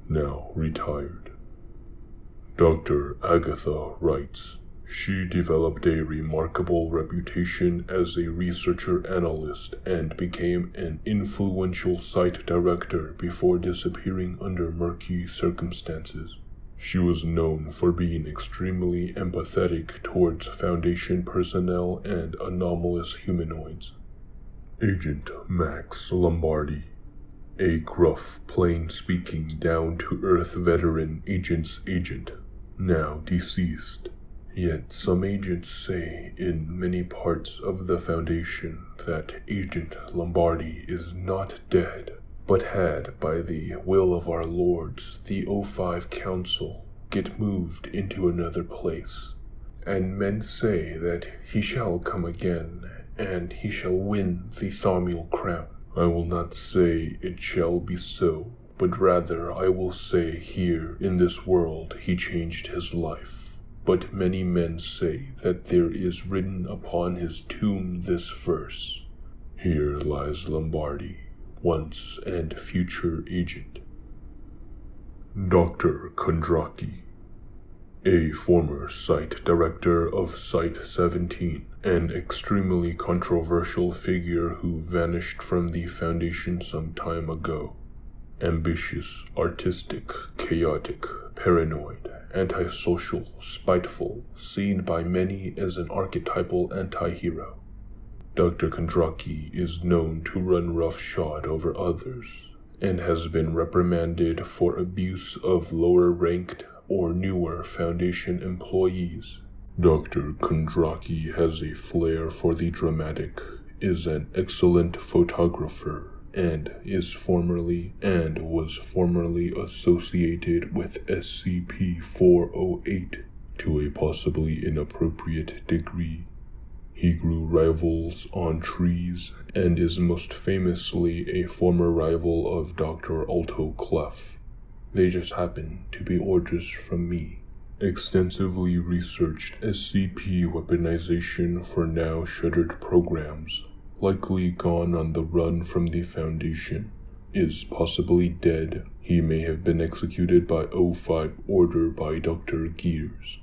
Now retired. Dr. Agatha writes, she developed a remarkable reputation as a researcher analyst and became an influential site director before disappearing under murky circumstances. She was known for being extremely empathetic towards Foundation personnel and anomalous humanoids. Agent Max Lombardi, a gruff, plain-speaking, down-to-earth veteran agent's agent, now deceased. Yet some agents say in many parts of the Foundation that Agent Lombardi is not dead, but had, by the will of our lords, the O5 Council, get moved into another place. And men say that he shall come again, and he shall win the Thaumiel crown. I will not say it shall be so, but rather I will say here in this world he changed his life. But many men say that there is written upon his tomb this verse, here lies Lombardi, once and future agent. Dr. Kondraki, a former site director of Site-17, an extremely controversial figure who vanished from the Foundation some time ago. Ambitious, artistic, chaotic, paranoid, antisocial, spiteful, seen by many as an archetypal anti-hero. Dr. Kondraki is known to run roughshod over others, and has been reprimanded for abuse of lower-ranked or newer Foundation employees. Dr. Kondraki has a flair for the dramatic, is an excellent photographer, and was formerly associated with SCP-408 to a possibly inappropriate degree. He grew rivals on trees and is most famously a former rival of Dr. Alto Clef. They just happen to be orders from me. Extensively researched SCP weaponization for now shuttered programs. Likely gone on the run from the Foundation, is possibly dead. He may have been executed by O5 order by Dr. Gears.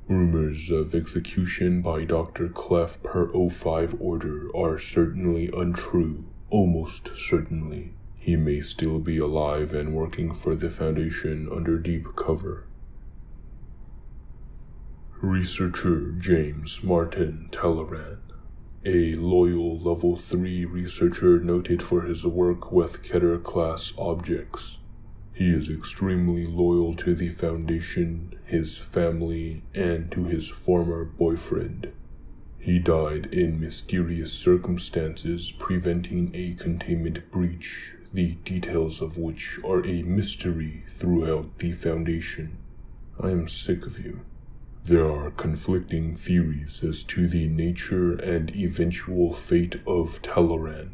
Rumors of execution by Dr. Clef per O5 order are certainly untrue, almost certainly. He may still be alive and working for the Foundation under deep cover. Researcher James Martin Talleyrand, a loyal Level 3 researcher noted for his work with Keter-class objects. He is extremely loyal to the Foundation, his family, and to his former boyfriend. He died in mysterious circumstances, preventing a containment breach, the details of which are a mystery throughout the Foundation. I am sick of you. There are conflicting theories as to the nature and eventual fate of Talleyrand.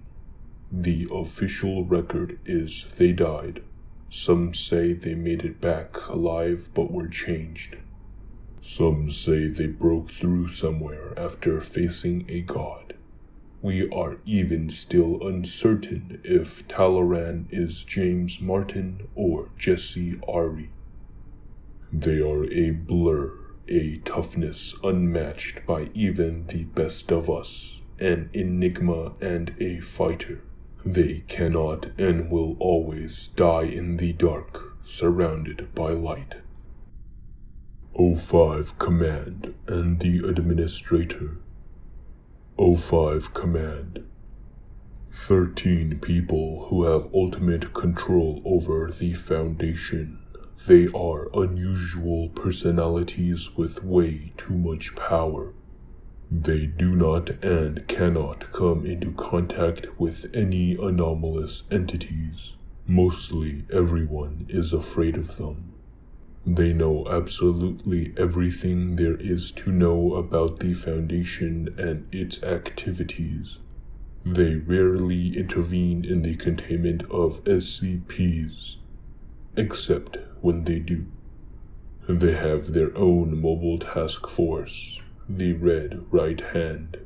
The official record is they died. Some say they made it back alive but were changed. Some say they broke through somewhere after facing a god. We are even still uncertain if Talleyrand is James Martin or Jesse Ari. They are a blur, a toughness unmatched by even the best of us, an enigma and a fighter. They cannot and will always die in the dark, surrounded by light. O5 Command and the Administrator. O5 Command. 13 people who have ultimate control over the Foundation. They are unusual personalities with way too much power. They do not and cannot come into contact with any anomalous entities. Mostly everyone is afraid of them. They know absolutely everything there is to know about the Foundation and its activities. They rarely intervene in the containment of SCPs, except when they do. They have their own mobile task force, the Red Right Hand.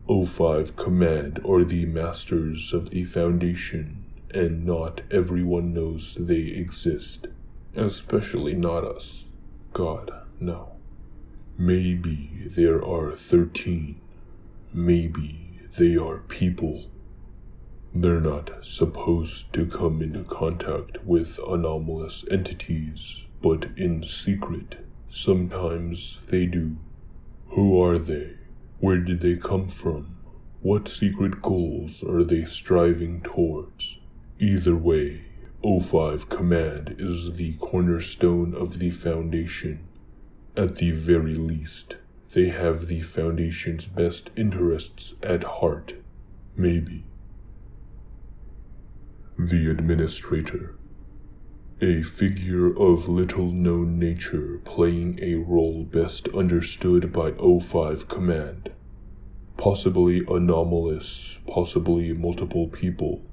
O5 Command are the masters of the Foundation, and not everyone knows they exist. Especially not us. God, no. Maybe there are 13. Maybe they are people. They're not supposed to come into contact with anomalous entities, but in secret. Sometimes they do. Who are they? Where did they come from? What secret goals are they striving towards? Either way, O5 Command is the cornerstone of the Foundation. At the very least, they have the Foundation's best interests at heart. Maybe. The Administrator. A figure of little-known nature playing a role best understood by O5 Command. Possibly anomalous, possibly multiple people.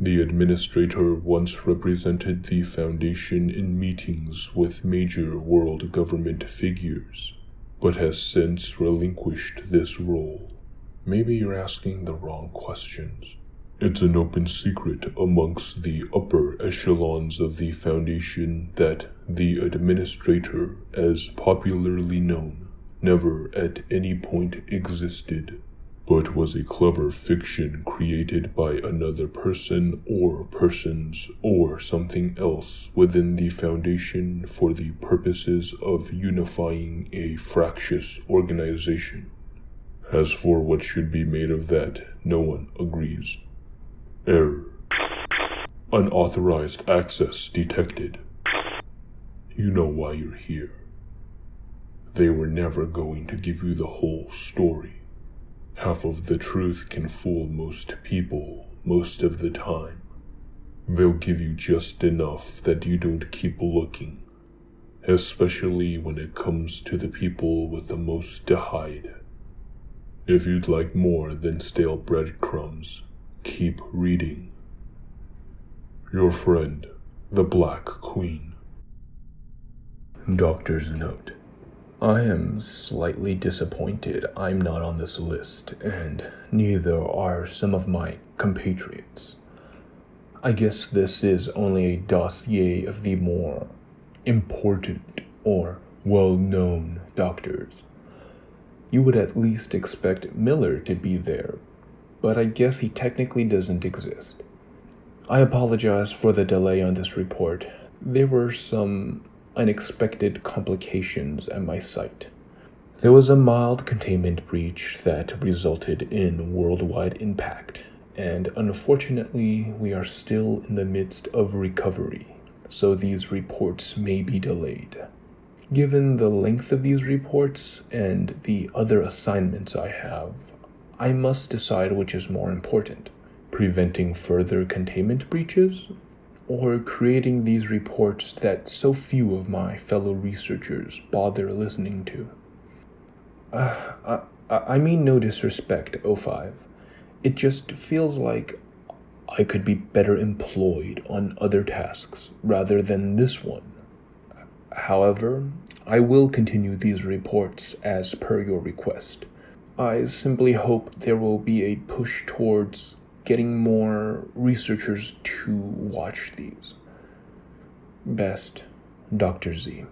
The Administrator once represented the Foundation in meetings with major world government figures, but has since relinquished this role. Maybe you're asking the wrong questions. It's an open secret amongst the upper echelons of the Foundation that the Administrator, as popularly known, never at any point existed, but was a clever fiction created by another person or persons or something else within the Foundation for the purposes of unifying a fractious organization. As for what should be made of that, no one agrees. Error. Unauthorized access detected. You know why you're here. They were never going to give you the whole story. Half of the truth can fool most people, most of the time. They'll give you just enough that you don't keep looking, especially when it comes to the people with the most to hide. If you'd like more than stale breadcrumbs, keep reading. Your friend, the Black Queen. Doctor's note. I am slightly disappointed I'm not on this list, and neither are some of my compatriots. I guess this is only a dossier of the more important or well-known doctors. You would at least expect Miller to be there, but I guess he technically doesn't exist. I apologize for the delay on this report. There were some unexpected complications at my site. There was a mild containment breach that resulted in worldwide impact, and unfortunately, we are still in the midst of recovery, so these reports may be delayed. Given the length of these reports and the other assignments I have, I must decide which is more important, preventing further containment breaches, or creating these reports that so few of my fellow researchers bother listening to. I mean no disrespect, O5. It just feels like I could be better employed on other tasks rather than this one. However, I will continue these reports as per your request. I simply hope there will be a push towards getting more researchers to watch these. Best, Dr. Z.